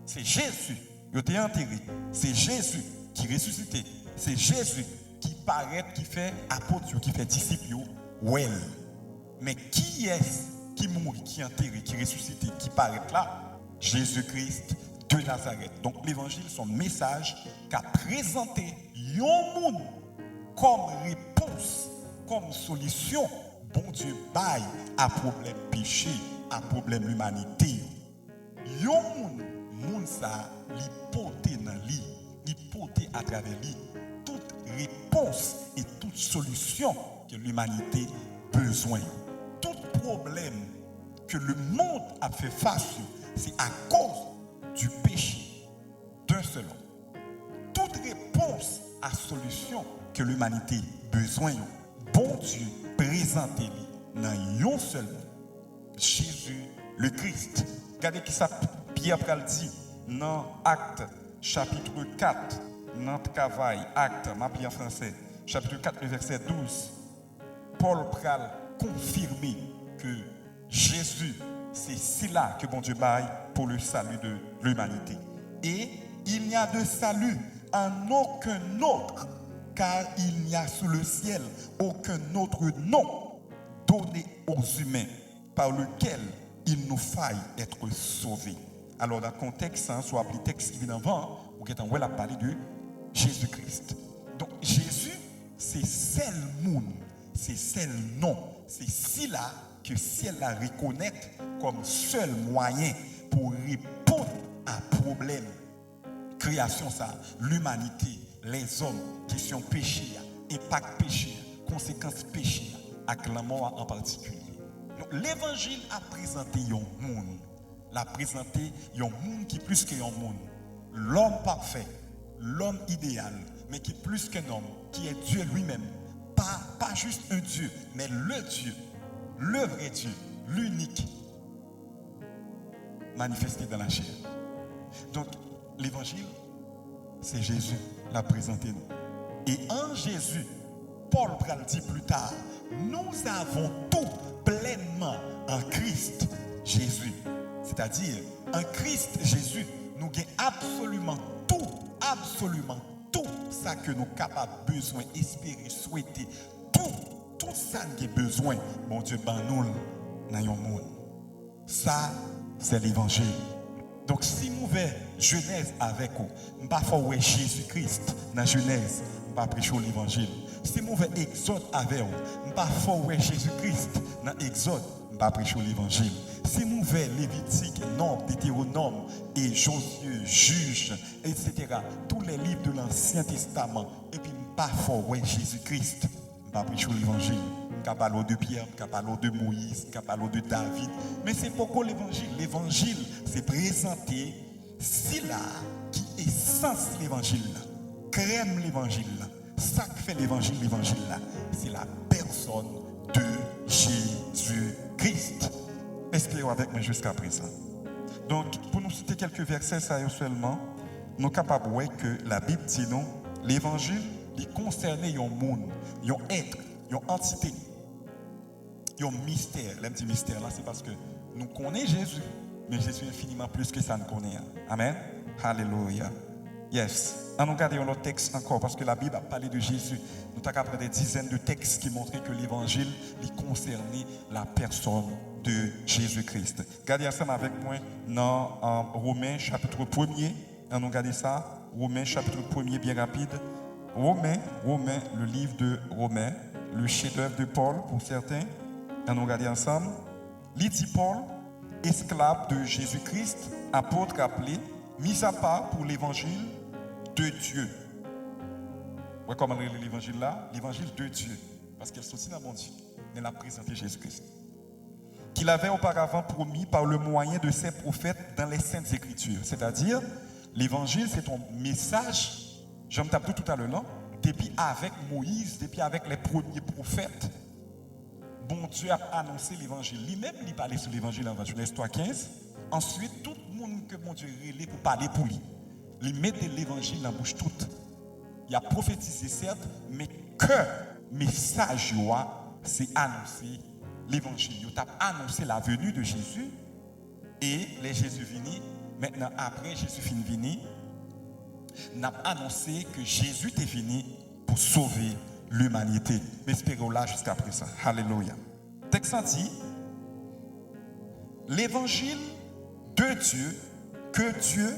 c'est Jésus qui a été enterré, c'est Jésus qui ressuscité, c'est Jésus qui paraît, qui fait apôtre, qui fait disciple, well. Mais qui est-ce qui mourit, qui est enterré, qui est ressuscité, qui paraît là? Jésus-Christ de Nazareth. Donc l'évangile, son message qu'a présenté un monde comme réponse, comme solution, bon Dieu baille à problème péché, à problème humanité. Un monde ça, l'hypothèse dans lui, l'hypothèse à travers lui, toute réponse et toute solution que l'humanité a besoin. Tout problème que le monde a fait face, c'est à cause du péché d'un seul homme. Toute réponse à solution que l'humanité a besoin, bon Dieu présente-lui dans un seul homme, Jésus le Christ. Regardez qui ça Pierre pral dit dans Actes chapitre 4, dans le travail, Actes, ma bien français, chapitre 4, le verset 12. Paul pral confirmer que Jésus, c'est cela que bon Dieu baille pour le salut de l'humanité. Et il n'y a de salut en aucun autre, car il n'y a sous le ciel aucun autre nom donné aux humains par lequel il nous faille être sauvés. Alors, dans le contexte, soit appelé texte qui vient avant, on va parler de Jésus-Christ. Donc, Jésus, c'est seul monde, c'est seul nom, c'est cela que ciel la reconnaître comme seul moyen pour répondre à problème création ça, l'humanité, les hommes, question péché, impact péché, conséquences péché, avec la mort en particulier. Donc l'évangile a présenté un monde, l'a présenté un monde qui est plus qu'un monde, l'homme parfait, l'homme idéal, mais qui est plus qu'un homme, qui est Dieu lui-même, pas juste un Dieu, mais le Dieu, le vrai Dieu, l'unique, manifesté dans la chair. Donc, l'évangile, c'est Jésus l'a présenté nous. Et en Jésus, Paul dit plus tard, nous avons tout pleinement en Christ Jésus. C'est-à-dire, en Christ Jésus, nous avons absolument tout ça que nous sommes capables, besoin, espérer, souhaiter, tout ça nous avons besoin, bon Dieu, nous dans le monde. Ça, c'est l'évangile. Donc, si nous voulons Genèse avec vous, nous ne pouvons pas voir Jésus-Christ dans Genèse, nous ne pouvons pas prêcher l'évangile. Si nous voulons Exode avec vous, nous ne pouvons pas voir Jésus-Christ dans Exode, nous ne pouvons pas prêcher l'évangile. Si nous voulons Lévitique, Nombre, Deutéronome et Josué, Juge, etc., tous les livres de l'Ancien Testament, et puis nous ne pouvons pas voir Jésus-Christ, nous ne pouvons pas prêcher l'évangile. Nous parlons de Pierre, nous parlons de Moïse, nous parlons de David. Mais c'est pourquoi l'évangile. L'évangile, c'est présenter cela qui est essence l'évangile, crème l'évangile, ça qui fait l'évangile, c'est la personne de Jésus-Christ. Espérons avec moi jusqu'à présent. Donc, pour nous citer quelques versets, ça seulement, nous sommes capables de voir que la Bible dit non, l'évangile, il concerne un monde, un être, une entité. Il y a un mystère. Là, je dis mystère, là, c'est parce que nous connaissons Jésus, mais Jésus est infiniment plus que ça nous connaît. Amen. Alléluia. Yes. On regarde un autre texte encore, parce que la Bible a parlé de Jésus. Nous avons appris des dizaines de textes qui montraient que l'évangile concernait la personne de Jésus-Christ. Regardez ensemble avec moi dans Romains chapitre 1er. On regarde ça. Romains chapitre 1er, bien rapide. Romains, le livre de Romains, le chef-d'œuvre de Paul pour certains. On regarde ensemble. Il dit Paul, esclave de Jésus-Christ, apôtre appelé, mis à part pour l'évangile de Dieu. Vous voyez comment on l'évangile là? L'évangile de Dieu. Parce qu'elle sortit dans mon Dieu. Elle a présenté Jésus-Christ. Qu'il avait auparavant promis par le moyen de ses prophètes dans les Saintes Écritures. C'est-à-dire, l'évangile, c'est ton message, j'en tape tout à l'heure, non? Depuis avec Moïse, depuis avec les premiers prophètes, bon Dieu a annoncé l'évangile. Lui-même, il parlait sur l'évangile en Genèse 3:15. Ensuite, tout le monde que mon Dieu relève pour parler pour lui. Il mettait l'évangile dans la bouche toute. Il a prophétisé certes, mais que message c'est annoncer l'évangile. Il a annoncé la venue de Jésus et les Jésus vini. Maintenant, après Jésus fin vini, n'a annoncé que Jésus est venu pour sauver l'humanité. Mais espérons là jusqu'à présent. Alléluia. Texte dit, l'évangile de Dieu que Dieu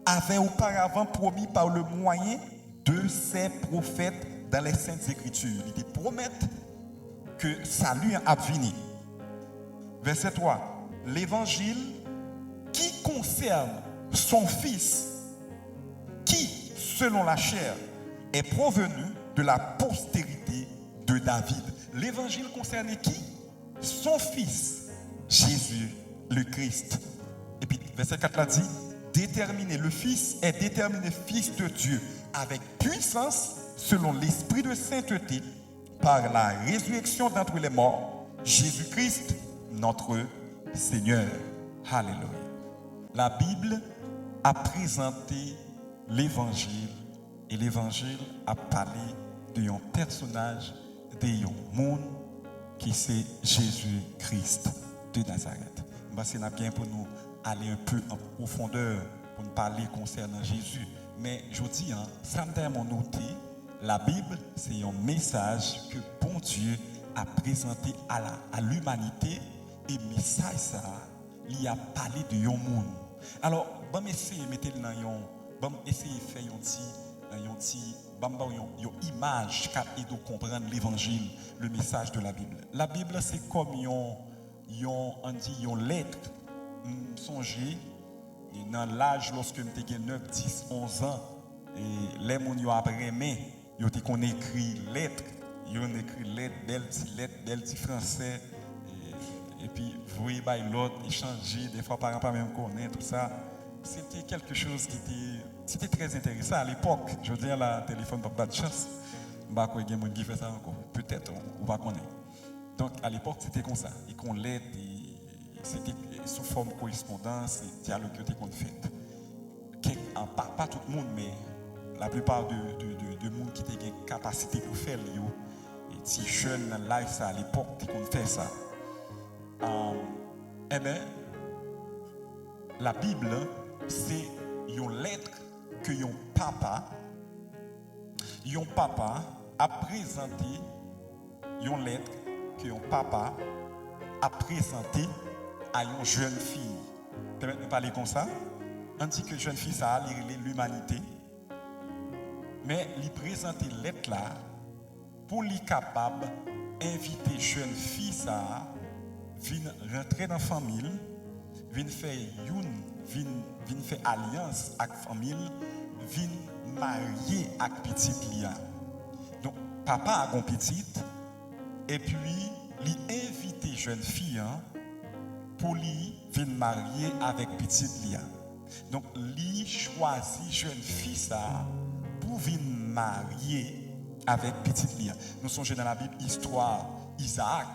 avait auparavant promis par le moyen de ses prophètes dans les Saintes Écritures. Il promet que salut a venu. Verset 3. L'évangile qui concerne son fils, qui, selon la chair, est provenu de la postérité de David. L'évangile concerne qui? Son fils, Jésus le Christ. Et puis, verset 4 là dit, déterminé, le fils est déterminé fils de Dieu avec puissance selon l'esprit de sainteté par la résurrection d'entre les morts, Jésus-Christ, notre Seigneur. Alléluia. La Bible a présenté l'évangile et l'évangile a parlé d'un personnage, d'un monde qui c'est Jésus-Christ de Nazareth. C'est bien pour nous aller un peu en profondeur pour nous parler concernant Jésus. Mais je dis, ça m'a noté, la Bible, c'est un message que bon Dieu a présenté à l'humanité et message ça, il a parlé de un monde. Alors, bon essayer de mettre dans un, bon essayer de faire une image qui aide à comprendre l'évangile, le message de la Bible. La Bible, c'est comme une lettre. Songez, dans l'âge lorsque j'avais 9, 10, 11 ans, et les gens qui ont appris, ils ont écrit lettres, belle petite français, et puis vous voyez l'autre, échanger, des fois par exemple même connaître, tout ça. C'était quelque chose c'était très intéressant à l'époque. Je veux dire, le téléphone n'a pas de chance. Il y a des gens qui font ça encore. Peut-être, on va connaître. Donc à l'époque, c'était comme ça. Et qu'on l'aide, c'était sous forme de correspondance et dialogue qu'on fait. Pas tout le monde, mais la plupart de monde qui ont une capacité pour faire les petits jeunes dans live ça à l'époque qu'on fait ça. Eh bien, la Bible, c'est une lettre que un papa a présenté, une lettre que un papa a présenté à une jeune fille. Permettez-moi de parler comme ça. On dit que jeune fille, ça a l'humanité. Mais il présente lettre là pour lui capable d'inviter jeune fille ça venir rentrer dans la famille, venir faire alliance avec la famille, venir marier avec petite Lia. Donc papa a une petite et puis il invite jeune fille pour lui venir marier avec petite Lia. Donc lui choisit jeune fille ça pour venir marier avec petite Lia. Nous songeons dans la Bible histoire Isaac,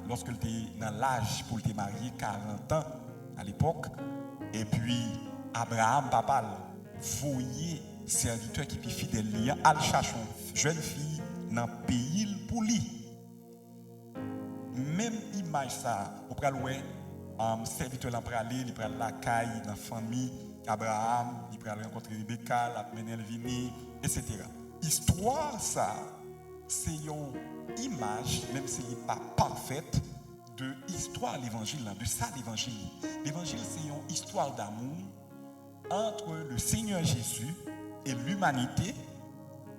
lorsqu'il était dans l'âge pour te marier 40 ans à l'époque, et puis Abraham, papa, voyait serviteur qui est fidèle, al chercher une jeune fille dans le pays pour lui. même image ça, on peut louer serviteur là pour aller, il prend la caille dans la famille Abraham, il prend rencontrer Rebecca, la mener vini, etc. Histoire ça, c'est une image, même si elle n'est pas parfaite, de l'histoire de l'évangile, de ça l'évangile. L'évangile, c'est une histoire d'amour entre le Seigneur Jésus et l'humanité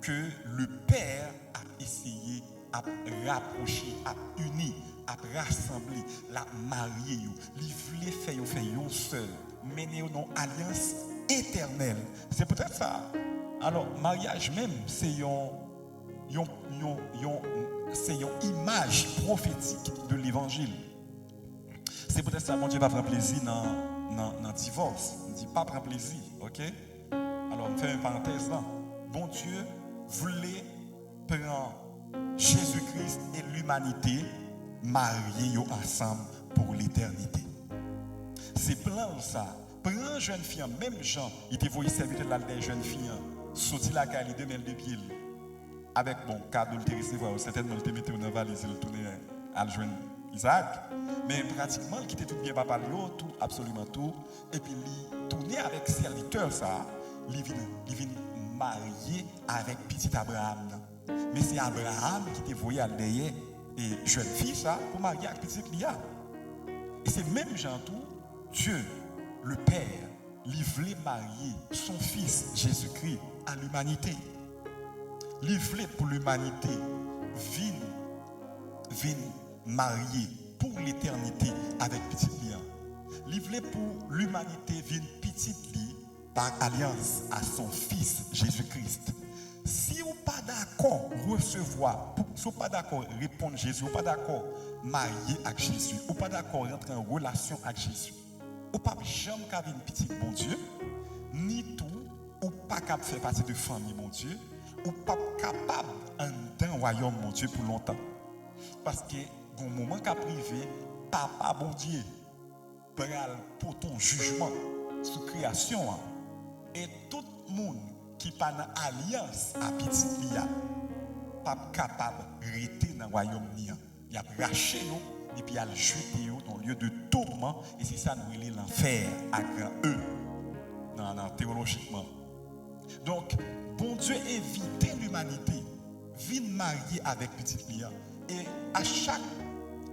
que le Père a essayé à rapprocher, à unir, à rassembler, à marier. Il voulait faire un seul, mener une alliance éternelle. C'est peut-être ça. Alors, mariage même, c'est une image prophétique de l'évangile. C'est peut-être ça, mon Dieu va prendre plaisir dans le divorce. Il ne dit pas prendre plaisir, ok? Alors, on fait une parenthèse là. Bon Dieu voulait prendre Jésus-Christ et l'humanité mariés ensemble pour l'éternité. C'est plein ça. Prends jeune fille, même Jean, il te voyait servir de des jeunes filles, sorti la caille, de mêle de pied. Avec bon cadeau, il te recevoir, certainement il te mettait dans la valise, il tournait à le joindre Isaac. Mais pratiquement, il quittait tout bien papa, tout, absolument tout. Et puis il tournait avec serviteur ça, il vient marié avec petit Abraham. Mais c'est Abraham qui te voyait à derrière et jeune fille ça pour marier avec petit Lia. Et c'est même Jean tout, Dieu, le Père, il voulait marier son fils Jésus-Christ à l'humanité. Il voulait pour l'humanité venir marier pour l'éternité avec petit Lia. Il voulait pour l'humanité venir petit Lia par alliance à son fils Jésus-Christ. Si vous n'êtes pas d'accord recevoir, si vous n'êtes pas d'accord répondre à Jésus, vous n'êtes pas d'accord marier avec Jésus, vous n'êtes pas d'accord rentrer en relation avec Jésus, vous n'êtes pas jamais capable une petite bon Dieu, ni tout, ou pas capable de faire partie de famille mon Dieu, ou pas capable d'un royaume mon Dieu pour longtemps. Parce que dans un moment qu'a privé, papa bon Dieu, pour ton jugement sous création, et tout le monde qui pas dans alliance à petit Lia, pas capable de rester dans le royaume Lia. Il a raché nous et puis il a jeté nous dans le lieu de tourment. Et c'est ça nous est l'enfer à grand E, théologiquement. Donc, bon Dieu évitait l'humanité, vient marier avec petit Lia. Et à chaque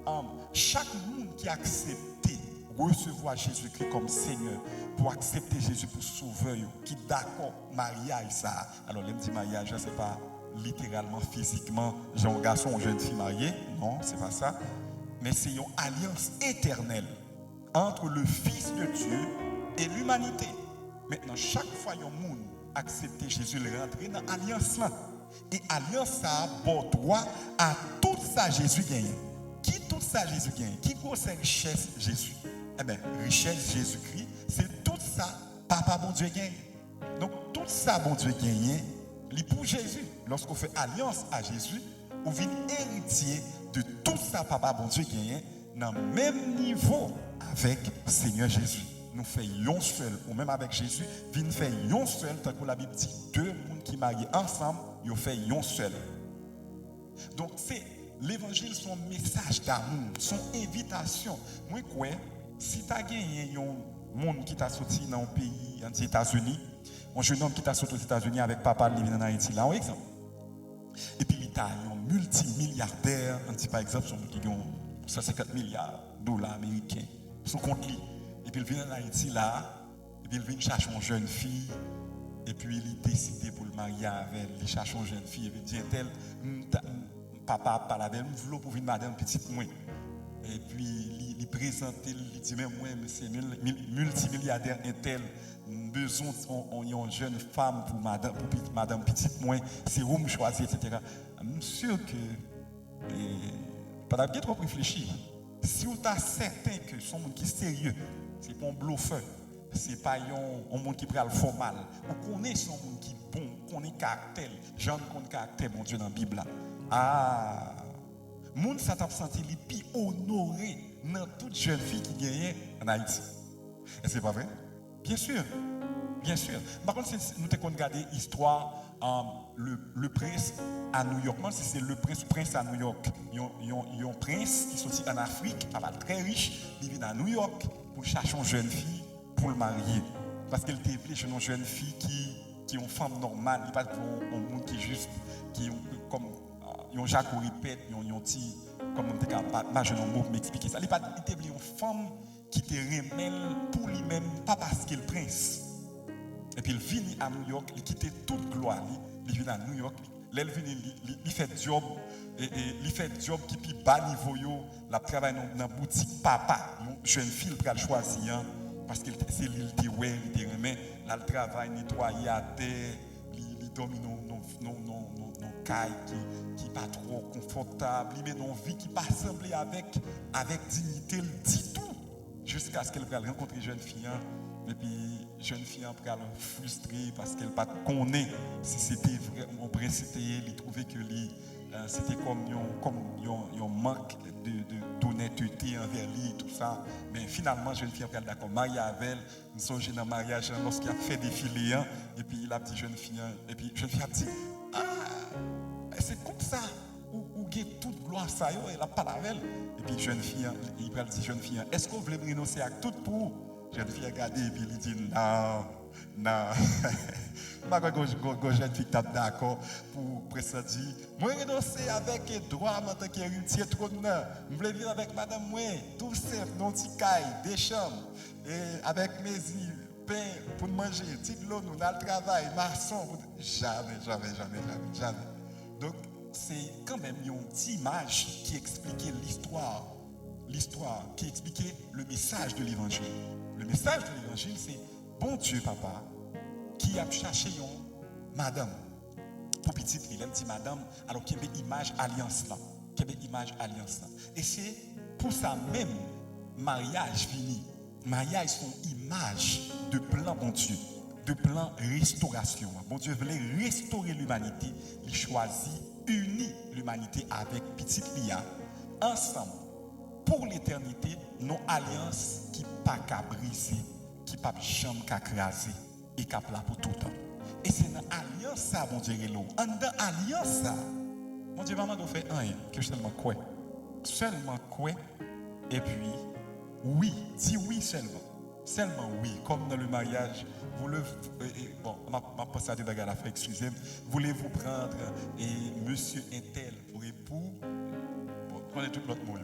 homme, chaque monde qui a accepté recevoir Jésus-Christ comme Seigneur, pour accepter Jésus pour sauveur, qui est d'accord mariage ça. Alors, il me dit mariage, ce n'est pas littéralement, physiquement, j'ai un garçon ou une jeune fille mariée. Non, ce n'est pas ça. Mais c'est une alliance éternelle entre le Fils de Dieu et l'humanité. Maintenant, chaque fois que un monde accepte Jésus, il rentre dans l'alliance là. Et l'alliance ça a bon droit à tout ça Jésus gagne. Qui tout ça Jésus gagne? Qui grosse richesse Jésus? Eh bien, richesse Jésus-Christ, c'est tout ça, papa bon Dieu gagne. Donc, tout ça, bon Dieu gagne, c'est pour Jésus. Lorsqu'on fait alliance à Jésus, on vient héritier de tout ça, papa bon Dieu gagne, dans le même niveau avec le Seigneur Jésus. Nous faisons seul, ou même avec Jésus, vient faire un seul, tant que la Bible dit, deux personnes qui marient ensemble, ils font un seul. Donc, c'est l'évangile, son message d'amour, son invitation. Moi, quoi? Si tu as gagné un monde qui t'a sorti dans un pays, aux États-Unis, un jeune homme qui t'a sorti aux États-Unis avec papa, il vient en Haïti, là, par exemple. Et puis, il a un multimilliardaire, par exemple, qui a 150 milliards de dollars américains, son compte lui. Et puis, il vient en Haïti, là, et puis, il vient chercher une jeune fille, et puis, il a décidé pour le marier avec elle, il cherche une jeune fille, et puis, il dit, papa parle avec elle, je veux pour venir madame petite moi. Et puis, il présente, il dit, mais moi, c'est multimilliardaire intel, besoin d'une jeune femme pour madame petite moi, c'est où me choisir, etc. Je suis sûr que, pas bien trop réfléchir. Si vous êtes certain que son monde qui est sérieux, c'est pas un bluffeur, c'est pas un monde qui prend le formal, vous connaissez son monde qui est bon, qu'on est caractère, gens qui ont caractère, mon Dieu, dans la Bible. Ah! Moun ça t'a senti les plus honoré dans toute jeune fille qui gagne en Haïti. Et c'est pas vrai? Bien sûr. Bien sûr. Par contre, nous avons regardé l'histoire, le prince à New York. Moi, c'est le prince à New York. Il y a un prince qui est sorti en Afrique, pas mal très riche, il vient à New York pour chercher une jeune fille pour le marier. Parce qu'elle était une jeune fille qui est une femme normale, il n'y a pas un monde qui est juste, qui ont comme un Jacques répète, ils ont dit, comme on dit, ma jeune homme m'expliquer ça. Il était une femme qui te remèle pour lui-même, pas parce qu'il est prince. Et puis il vient à New York, il quitte toute gloire, il vient à New York, il vient, il fait job, et il fait job qui est bas niveau, il travaille dans la boutique papa, une jeune fille pour le choisir, parce que c'est l'île de ouais, il te remet, là il travaille, nettoyer à terre, il domine nos cailles qui n'est pas trop confortable, il met une vie qui pas semblée avec dignité, il dit tout, jusqu'à ce qu'elle rencontre une jeune fille. Et puis, jeune fille après frustrée parce qu'elle ne connaît si c'était vraiment vrai, il trouvait que c'était comme un manque d'honnêteté envers lui, tout ça. Mais finalement, jeune fille après d'accord, mariée avec elle, nous sommes dans le mariage lorsqu'il a fait défiler, et puis la petite jeune fille, et puis jeune fille a dit, c'est comme ça, où il y a toute gloire, ça, elle a parlé avec elle. Et puis jeune fille, il a dit, jeune fille, est-ce que vous voulez me renoncer à tout pour jeune fille a regardé et puis il dit non. Je jeune fille tape d'accord pour ça dire. Moi, renoncer avec droit en tant qu'héritier trop honneur. Je voulais vivre avec madame moi, tout simple, non petit caille, des chambres, et avec mes pain pour manger, petit l'eau, nous dans le travail, maçon. Jamais. Donc, c'est quand même une petite image qui expliquait l'histoire, qui expliquait le message de l'évangile. Le message de l'évangile, c'est bon Dieu, papa, qui a cherché une madame pour petite fille, un petit madame, alors qu'il y a une image alliance là. Et c'est pour ça même, mariage fini. Mariage, sont image de plan bon Dieu, de plan restauration. Bon Dieu voulait restaurer l'humanité. Il choisit, unit l'humanité avec petite Lia, ensemble. Pour l'éternité, nos alliances qui pas qu'à briser, qui pas jamais qu'à craser et qui là pour tout le temps. Et c'est dans l'alliance ça, mon Dieu, en dans l'alliance ça, mon Dieu, maman doit faire rien, que seulement quoi. Seulement quoi, et puis, oui, dis oui seulement. Seulement oui, comme dans le mariage, bon, ma pensée à des bagages à faire, excusez-moi, voulez-vous prendre et monsieur Intel pour époux, bon, prenez tout l'autre mot.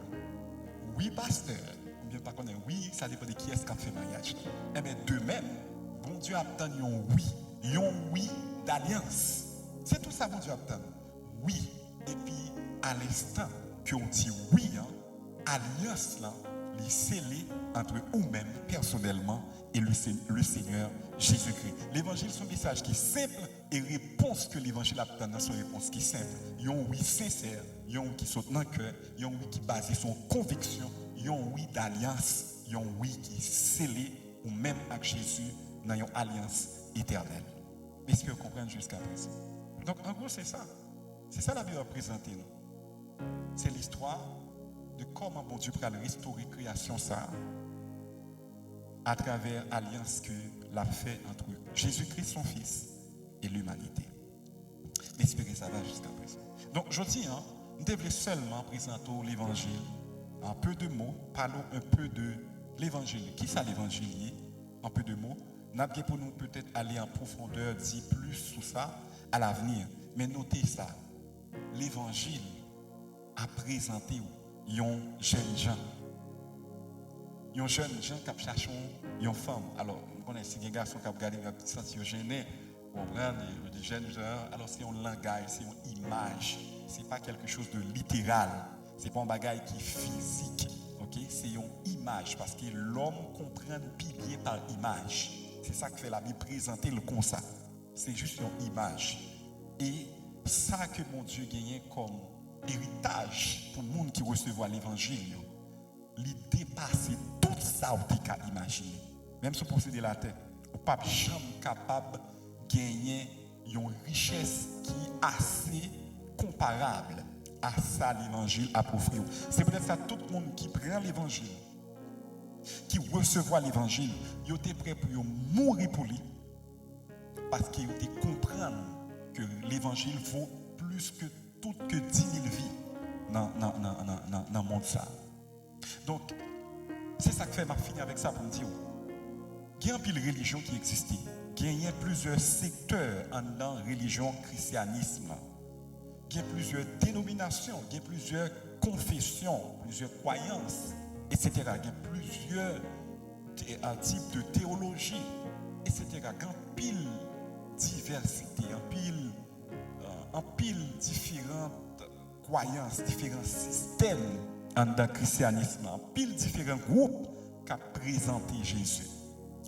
Oui, pasteur, ou bien pas connaître oui, ça dépend de qui est-ce qui a fait mariage. Eh bien, de même, bon Dieu attend un oui d'alliance. C'est tout ça, bon Dieu attend. Oui. Et puis, à l'instant qu'on dit oui, alliance là, les scellés entre vous-même personnellement et le Seigneur Jésus-Christ. L'évangile, c'est un message qui est simple et réponse que l'évangile attend dans son réponse qui est simple. Il y a un oui sincère, il y a un oui qui saute dans le cœur, il y a un oui qui est basé sur conviction, il y a un oui d'alliance, il y a un oui qui est scellé ou même avec Jésus dans une alliance éternelle. Est-ce que vous comprenez jusqu'à présent? Donc en gros c'est ça. C'est ça la Bible a présenté nous. C'est l'histoire de comment bon Dieu peut restaurer la création ça à travers l'alliance que l'a fait entre Jésus-Christ son Fils et l'humanité. Espérez ça va jusqu'à présent. Donc je dis, nous devons seulement présenter l'évangile en peu de mots, parlons un peu de l'évangile. Qui ça l'évangile? En peu de mots. Nous avons pour nous peut-être aller en profondeur, dire plus sur ça à l'avenir. Mais notez ça. L'évangile a présenté un jeune gens. Un jeune gens qui cherchent une femme. Alors, nous connaissons des garçons qui ont regardé un petit sentiment gêné. On prend des jeunes gens. Alors, c'est un langage, c'est une image. Ce n'est pas quelque chose de littéral. Ce n'est pas un bagage qui est physique. Okay? C'est une image. Parce que l'homme comprend bien par image. C'est ça que fait la Bible présenter le concept. C'est juste une image. Et ça que mon Dieu gagne comme héritage pour le monde qui recevra l'évangile, il dépasse tout ça que tu as imaginé. Même si vous possédez la terre, vous n'êtes pas jamais capable de gagner une richesse qui est assez comparable à ça l'évangile a pour offrir. C'est peut-être ça tout le monde qui prend l'évangile, qui recevra l'évangile, il est prêt pour mourir pour lui, parce qu'ils comprennent que l'évangile vaut plus que tout que 10 000 vies dans le monde. Ça. Donc, c'est ça que fait m'a fini avec ça pour me dire. Il y a une pile religion qui existait. Il y a plusieurs secteurs dans la religion christianisme. Il y a plusieurs dénominations, il y a plusieurs confessions, plusieurs croyances, etc. Il y a plusieurs types de théologie, etc. Il y a une pile diversité, en pile différentes croyances, différents systèmes dans le christianisme, en pile différents groupes qui ont présenté Jésus,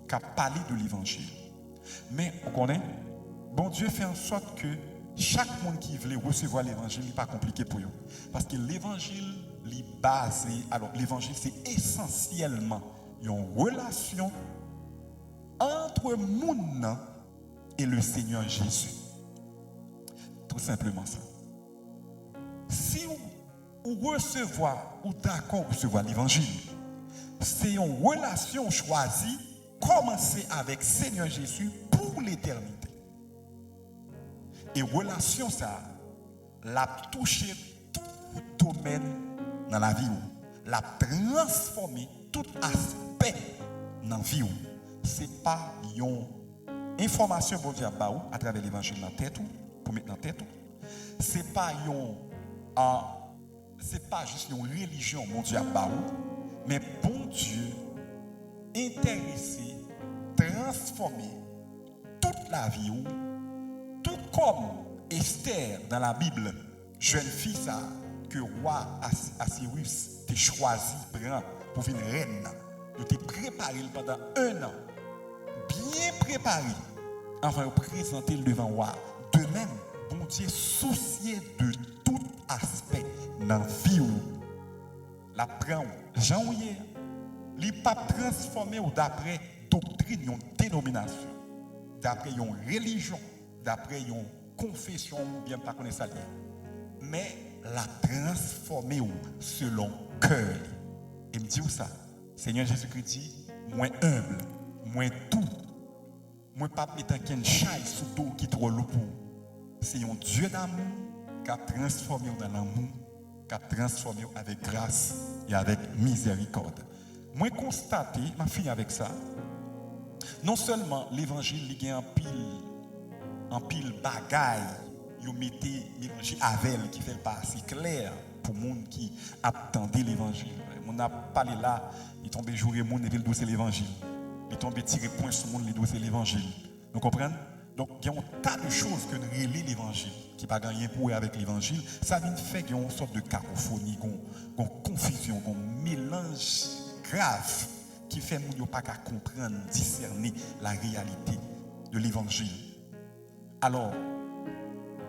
qui ont parlé de l'évangile. Mais on connaît, bon Dieu fait en sorte que chaque monde qui veut recevoir l'évangile n'est pas compliqué pour eux. Parce que l'évangile est basé, alors l'évangile c'est essentiellement une relation entre monde et le Seigneur Jésus. Tout simplement ça. Si vous recevez ou d'accord recevoir l'évangile, c'est une relation choisie, commencer avec Seigneur Jésus pour l'éternité. Et relation ça, l'a touché tout domaine dans la vie, l'a transformé tout aspect dans la vie. Ce n'est pas une information pour dire à travers l'évangile dans la tête pour mettre dans la tête. Ce n'est pas juste une religion, mon Dieu, mais bon Dieu intéressé, transformer toute la vie, tout comme Esther dans la Bible, jeune fille ça, que roi Assyrus t'a choisi pour venir reine. Il t'a préparé pendant 1 an, bien préparé, avant de présenter le devant roi. De même, bon Dieu soucié de tout aspect dans la vie. La prend, Jean Ouye, il n'est pas transformé d'après doctrine, une dénomination, d'après une religion, d'après une confession, bien pas connaître ça. Mais la transformer selon cœur. Et me dit où ça? Seigneur Jésus-Christ dit, moins humble, moins tout, moins pas mettre un chaille sous dos qui trop lourd. C'est un Dieu d'amour qui a transformé dans l'amour, qui a transformé avec grâce et avec miséricorde. Moi constaté, ma fille avec ça. Non seulement l'évangile il y a en pile bagaille, yo mettez mélanger avec qui fait pas assez clair pour monde qui attendait l'évangile. On a parlé là, il tombe jouer monde et le dossier l'évangile. Il tombe tirer point sur monde le dossier l'évangile. Vous comprenez? Donc il y a un tas de choses que nous relais l'évangile qui pas gagné pour avec l'évangile, ça vient faire qu'il y a une sorte de cacophonie, une confusion, un mélange grave qui fait que nous pas qu'à comprendre, discerner la réalité de l'évangile. Alors,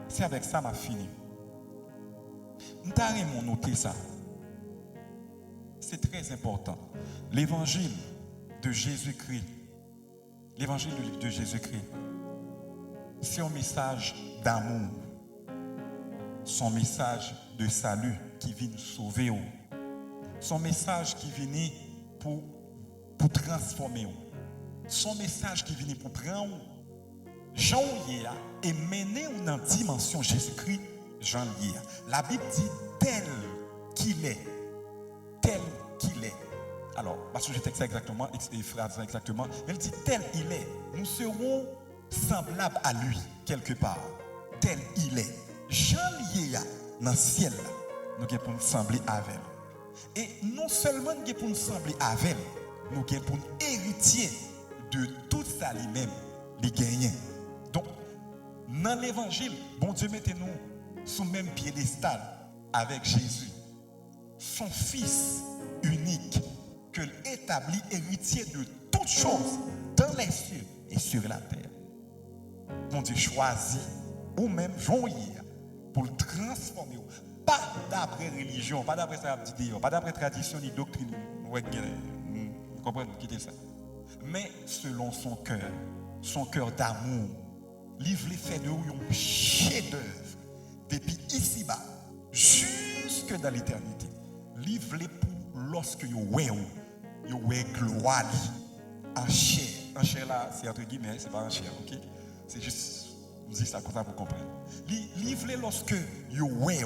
c'est avec ça m'a fini. Nous avons noté ça. C'est très important. L'évangile de Jésus-Christ, l'évangile de Jésus-Christ, c'est un message d'amour, son message de salut qui vient nous sauver, son message qui vient pour transformer, son message qui vient pour prendre Jean et mener dans la dimension Jésus-Christ, Jean lié. La Bible dit tel qu'il est. Tel qu'il est. Alors, parce que je texte exactement, et phrase exactement, elle dit tel il est. Nous serons semblables à lui, quelque part. Tel il est. Jean lié dans le ciel, nous avons pour nous sembler avec elle. Et non seulement nous avons pour nous sembler avec elle, nous avons pour nous héritier de tout ça lui-même, les gagnants. Donc, dans l'évangile, bon Dieu mettez-nous sous le même piédestal avec Jésus, son Fils unique, que l'établit héritier de toutes choses dans les cieux et sur la terre. Bon Dieu choisit, ou même joindre pour le transformer, pas d'après religion, pas d'après sa idée, pas d'après tradition ni doctrine, vous comprenez, quittez ça. Mais selon son cœur d'amour. Livre les faits de un chef-d'œuvre depuis ici-bas jusque dans l'éternité. Livre les pour lorsque vous voyez gloire en chair. En chair là, c'est entre guillemets, c'est pas en chair, ok? C'est juste, je dis ça comme ça pour comprendre. Livre lorsque vous voyez,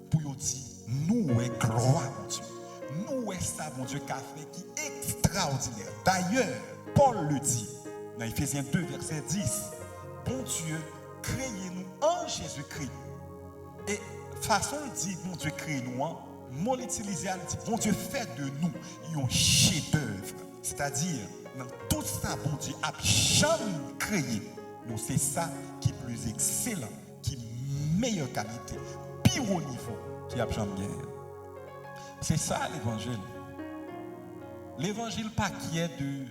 pour vous dire, nous est gloire, mon Dieu. Nous est ça, mon Dieu, qu'a fait qui est extraordinaire. D'ailleurs, Paul le dit dans Ephésiens 2, verset 10. Bon Dieu, créez-nous en Jésus-Christ. Et façon de dire, bon Dieu, créez-nous en, mon utilisé, elle dit, bon Dieu, fait de nous un chef-d'œuvre. C'est-à-dire, dans tout ça, bon Dieu a jamais créé. Donc c'est ça qui est plus excellent, qui est meilleure qualité, pire au niveau, qui a jamais gagné. C'est ça l'évangile. L'évangile pas qui est de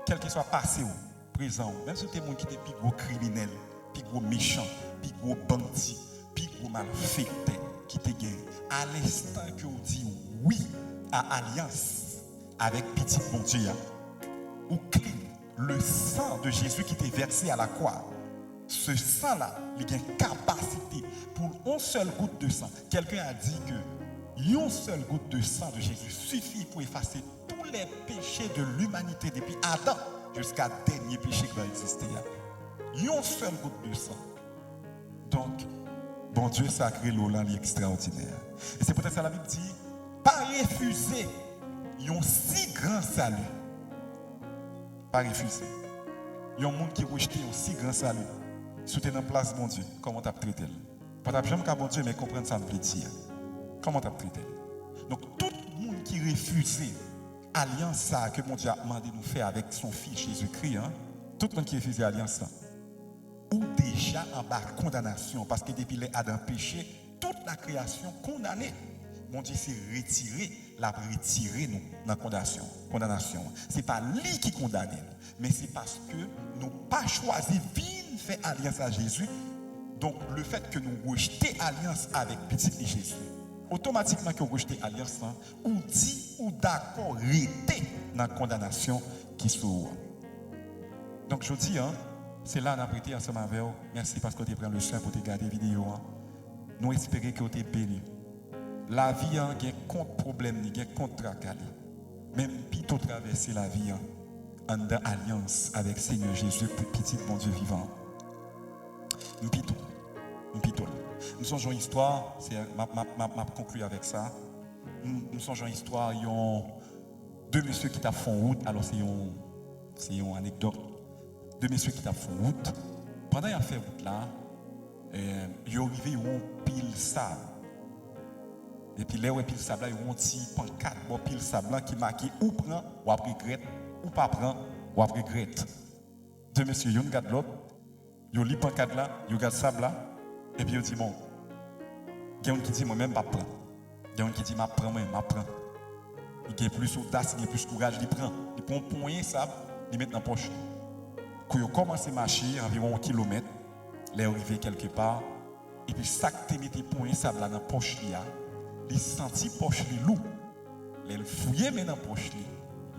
quel que soit passé ou présent, même si tu es qui est plus gros criminel, plus gros méchant, plus gros bandit, plus gros malfaiteur qui te gagne. À l'instant que vous dites oui à alliance avec petit bon Dieu, ou crie le sang de Jésus qui t'est versé à la croix. Ce sang-là, il a une capacité pour une seule goutte de sang. Quelqu'un a dit que une seule goutte de sang de Jésus suffit pour effacer tous les péchés de l'humanité depuis Adam jusqu'à dernier péché qui va exister. Une seule goutte de sang. Donc, bon Dieu sacré, l'Olan est extraordinaire. Et c'est peut-être ça la Bible dit, pas refuser un si grand salut. Pas refuser. Il y a un monde qui rejette un si grand salut. Si tu es dans la place de mon Dieu, comment tu as traité? Pas jamais qu'à bon Dieu, mais comprendre ça me plaît dire. Comment tu as traité? Donc, tout le monde qui refuse l'alliance que mon Dieu a demandé de nous faire avec son fils Jésus-Christ, hein, tout le monde qui refuse l'alliance, ou déjà en bas de condamnation, parce que depuis les Adam péché, toute la création condamnée. Mon Dieu s'est retiré, l'a retiré nous dans la condamnation. Ce n'est pas lui qui condamne, mais c'est parce que nous n'avons pas choisi de faire alliance à Jésus. Donc le fait que nous rejetons alliance avec petit Jésus, automatiquement que nous rejetons alliance, ou dit ou d'accord, rester dans la condamnation qui s'ouvre. Donc je dis, c'est là qu'on a prêté ensemble avec vous. Merci parce que tu as pris le soin pour te garder la vidéo. Nous espérons que tu es béni. La vie, il y a contre problème, il y a contre tracas. Même plutôt traverser la vie en alliance avec Seigneur Jésus, petit bon Dieu vivant. Mpito. Nous songeons une histoire, m'a conclu avec ça. Nous songeons une histoire, il y a deux messieurs qui font route. Alors c'est une anecdote. Deux messieurs qui font route. Pendant qu'ils ont fait route là, ils sont arrivés, ils ont pile sable. Et puis là où pile sable là, ils ont un petit pancarte, pile sable là qui marque ou prend ou après regrette, ou pas prend ou après regrette. Deux messieurs, ils regardent l'autre, ils lisent pancarte là, ils regardent sable là, et puis ils disent bon, il y a un qui dit moi-même pas prend. Il y a un qui dit m'a prend moi, m'a prend. Il a plus audace, il a plus courage, il prend. Il prend un poignet sable, il met dans la poche. Quand ils commencent à marcher environ 1 kilomètre, ils arrivent quelque part, et puis ça que tu mets tes poignets sable là dans la poche là. Il sentit poche li loup. Il fouillait mais dans poche li.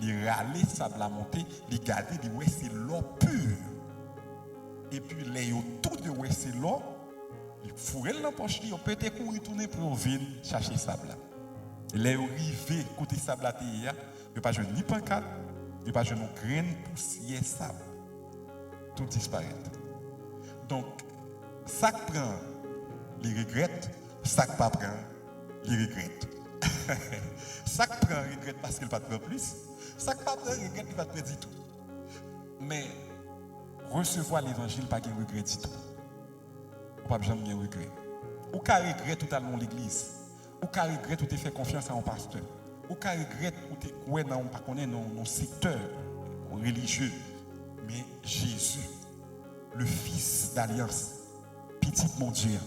Il râlait sable à monter, il gardait, il ouais c'est l'eau pure. Et puis les tout de ouais c'est l'eau, il fouillait dans poche li, on peut être courir tourner pour venir chercher sable là. Les arrivé côté sable là terre, il pas jouer ni pancarte, il pas jouer non graine poussière sable. Tout disparaît. Donc ça prend, il regrette, ça pas prend. Il regrette. Ça qui prend regrette parce qu'il ne va pas prendre plus. Ça qui ne va pas regrette, il ne va pas prendre du tout. Mais recevoir l'évangile, pas de regret du tout. On ne peut jamais regret. Ou qu'à regret tout à l'église. Ou qu'à regret tout fait confiance à un pasteur. Ou qu'à regret tout est dans un secteur religieux. Mais Jésus, le Fils d'Alliance, petit mon Dieu,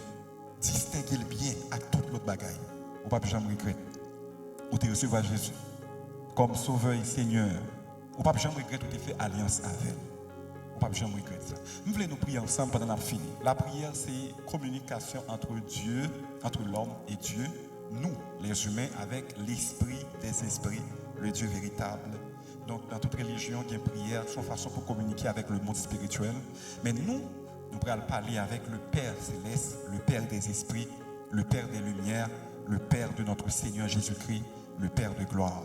distingue le bien à toute l'autre bagaille. Ou pas jamais regretter. Ou te recevoir Jésus comme sauveur et Seigneur. Ou pas jamais regretter ou te faire alliance avec. Ou pas jamais regretter ça. Nous voulons nous prier ensemble pendant la fini. La prière, c'est communication entre Dieu, entre l'homme et Dieu. Nous, les humains, avec l'esprit des esprits, le Dieu véritable. Donc, dans toute religion, il y a une prière, son façon pour communiquer avec le monde spirituel. Mais nous allons parler avec le Père céleste, le Père des esprits, le Père des lumières, le Père de notre Seigneur Jésus-Christ, le Père de gloire.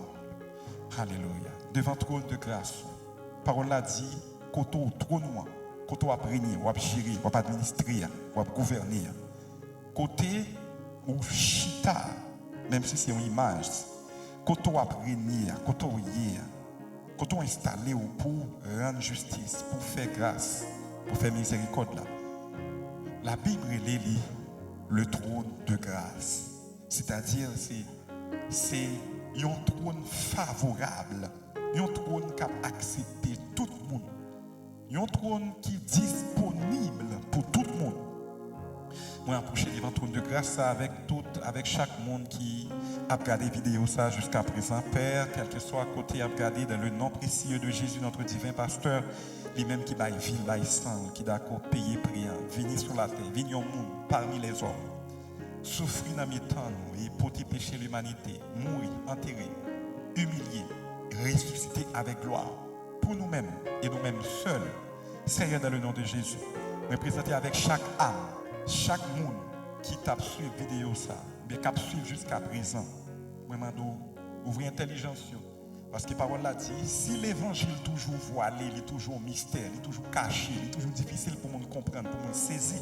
Alléluia. Devant trône de grâce, parole là dit, koto trône Côté où régner, où gérer, où administrer, où gouverner. Côté où chita, même si c'est une image. Côté où régner, côté où y côté où installé pour rendre justice, pour faire grâce, pour faire miséricorde là. La Bible est le trône de grâce. C'est-à-dire c'est un trône favorable, un trône qui a accepté tout le monde. Un trône qui est disponible pour tout le monde. Moi, approcher devant le trône de grâce avec chaque monde qui a regardé vidéo ça jusqu'à présent. Père, quel que soit à côté, a regardé dans le nom précieux de Jésus, notre divin pasteur, lui-même qui va vivre, va sang, qui d'accord payer priant, venir sur la terre, venir au monde parmi les hommes, souffrir dans mes temps et porter pécher l'humanité, mourir, enterrer, humilier, ressusciter avec gloire pour nous-mêmes et nous-mêmes seuls. Seigneur, dans le nom de Jésus, me présenter avec chaque âme, chaque monde qui tape sur la vidéo ça, mais qui suit jusqu'à présent. Moi, je ouvrir l'intelligence. Parce que la parole l'a dit, si l'évangile est toujours voilé, il est toujours mystère, il est toujours caché, il est toujours difficile pour nous comprendre, pour nous saisir,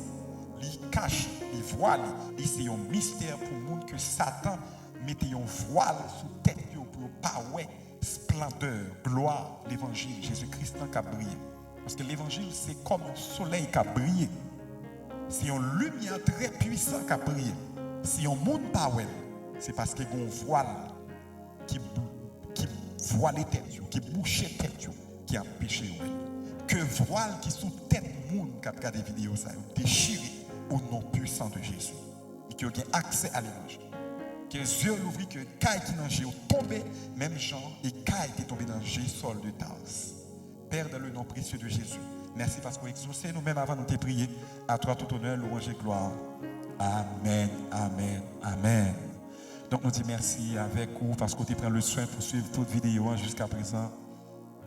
il cache, il voile, c'est un mystère pour nous que Satan mette un voile sous tête pour pas ouais splendeur, gloire, l'évangile, Jésus-Christ qui a brillé. Parce que l'évangile, c'est comme un soleil qui a brillé. C'est une lumière très puissante qui a brillé. Si on monde pas ouais, c'est parce qu'il y a un voile qui voile les têtes, qui bouche les têtes, qui empêche ouais. Que voile qui sous tête monde qui a regardé vidéo ça, déchiré au nom puissant de Jésus. Et qui a accès à l'image. Que les yeux l'ouvrent, que caille qui dans Jésus tombé, même Jean et caille qui est tombé dans Jésus sol de Tars. Père, dans le nom précieux de Jésus, merci parce qu'on exaucé nous-mêmes avant de te prier. À toi tout honneur, louange et gloire. Amen, amen, amen. Donc nous disons merci avec vous parce que tu prends le soin pour suivre toute vidéo jusqu'à présent.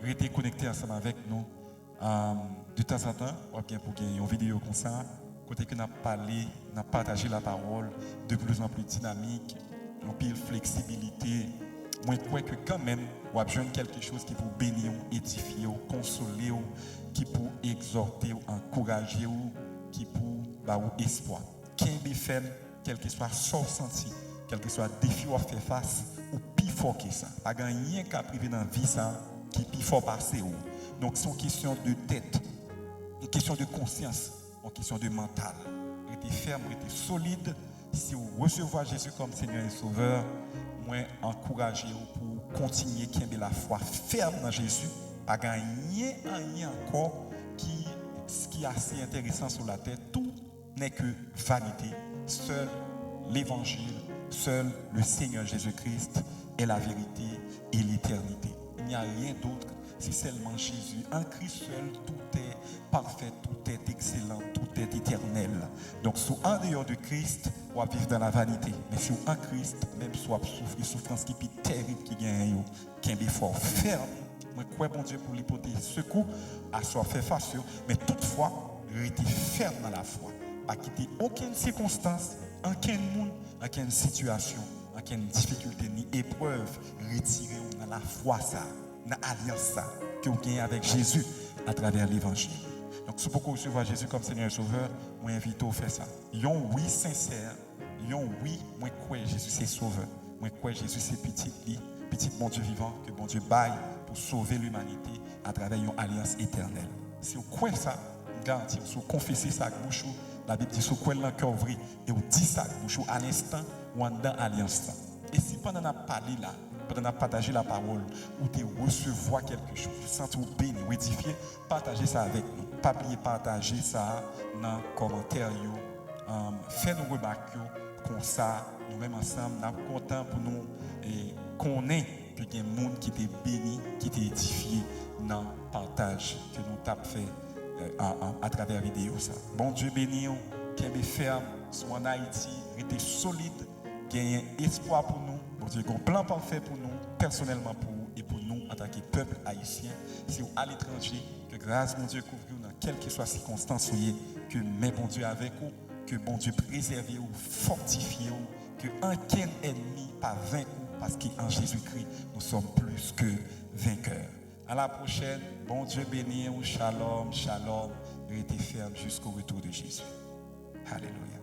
Restez connectés ensemble avec nous. De temps en temps, ou bien pour gagner une vidéo comme ça, côté que nous avons parlé, nous avons partagé la parole de plus en plus dynamique, une pile flexibilité. Moi, je crois que quand même, vous avez besoin de quelque chose qui vous bénir, édifier, consoler, qui pour exhorter, encourager, qui pour vous espoir. Quel défi, quel que soit son senti, quel que soit défi à faire face, ou plus fort que ça. Pas rien qu'à priver dans la vie ça, qui plus fort passer. Donc, c'est une question de tête, une question de conscience, une question de mental. Restez ferme, restez solide. Si vous recevez Jésus comme Seigneur et Sauveur, moi, encouragez-vous pour continuer à garder la foi ferme dans Jésus. Pas rien encore qui est assez intéressant sur la terre. Tout n'est que vanité. Seul l'évangile, seul le Seigneur Jésus-Christ est la vérité et l'éternité. Il n'y a rien d'autre, c'est seulement Jésus. En Christ seul, tout est parfait, tout est excellent, tout est éternel. Donc, si en dehors de Christ, on va vivre dans la vanité. Mais si en Christ, même si on souffre, souffrance qui est terrible, qui gagne, qui est fort, ferme. Moi, je crois, bon Dieu, pour l'hypothèse secours, à soi faire face, mais toutefois, rester ferme dans la foi. Pas quitter aucune circonstance, aucun monde, aucune situation, aucune difficulté ni épreuve, retirer dans la foi ça, dans l'alliance ça, que vous gagnez avec Jésus à travers l'évangile. Donc, si vous recevez Jésus comme Seigneur et Sauveur, moi, invite à faire ça. Yon oui sincère, yon oui, moi, crois Jésus c'est Sauveur. Moi, crois Jésus c'est petit bon Dieu vivant, que bon Dieu baille pour sauver l'humanité à travers une alliance éternelle. Si vous croyez ça, garantie, si vous confessez ça avec bouche, la Bible dit, si vous croyez dans le cœur ouvert et vous dites ça avec bouche, à l'instant, ou en dans l'alliance. Et si pendant qu'on a parlé là, pendant qu'on a partagé la parole, ou tu recevoir quelque chose, vous sentez vous béni, vous édifier, partagez ça avec nous. Pas oublier partager ça dans les commentaires. Faites nos remarques comme ça, nous-mêmes ensemble, nous sommes contents pour nous et connaître que il y a des gens qui t'est béni, qui t'est édifié dans le partage que nous avons fait à travers la vidéo. Ça. Bon Dieu béni, qui est ferme, soit en Haïti, restez solide, qui a un espoir pour nous. Bon Dieu, un plan parfait pour nous, personnellement pour vous et pour nous en tant que peuple haïtien. Si vous à l'étranger, que grâce, mon Dieu, couvre vous dans quelle que soit circonstance, que mes bon Dieu avec vous, que bon Dieu préserve vous, fortifie vous, que aucun ennemi pas vaincu, parce qu'en Jésus-Christ, nous sommes plus que vainqueurs. À la prochaine, bon Dieu béni, shalom, shalom, rester ferme jusqu'au retour de Jésus. Alléluia.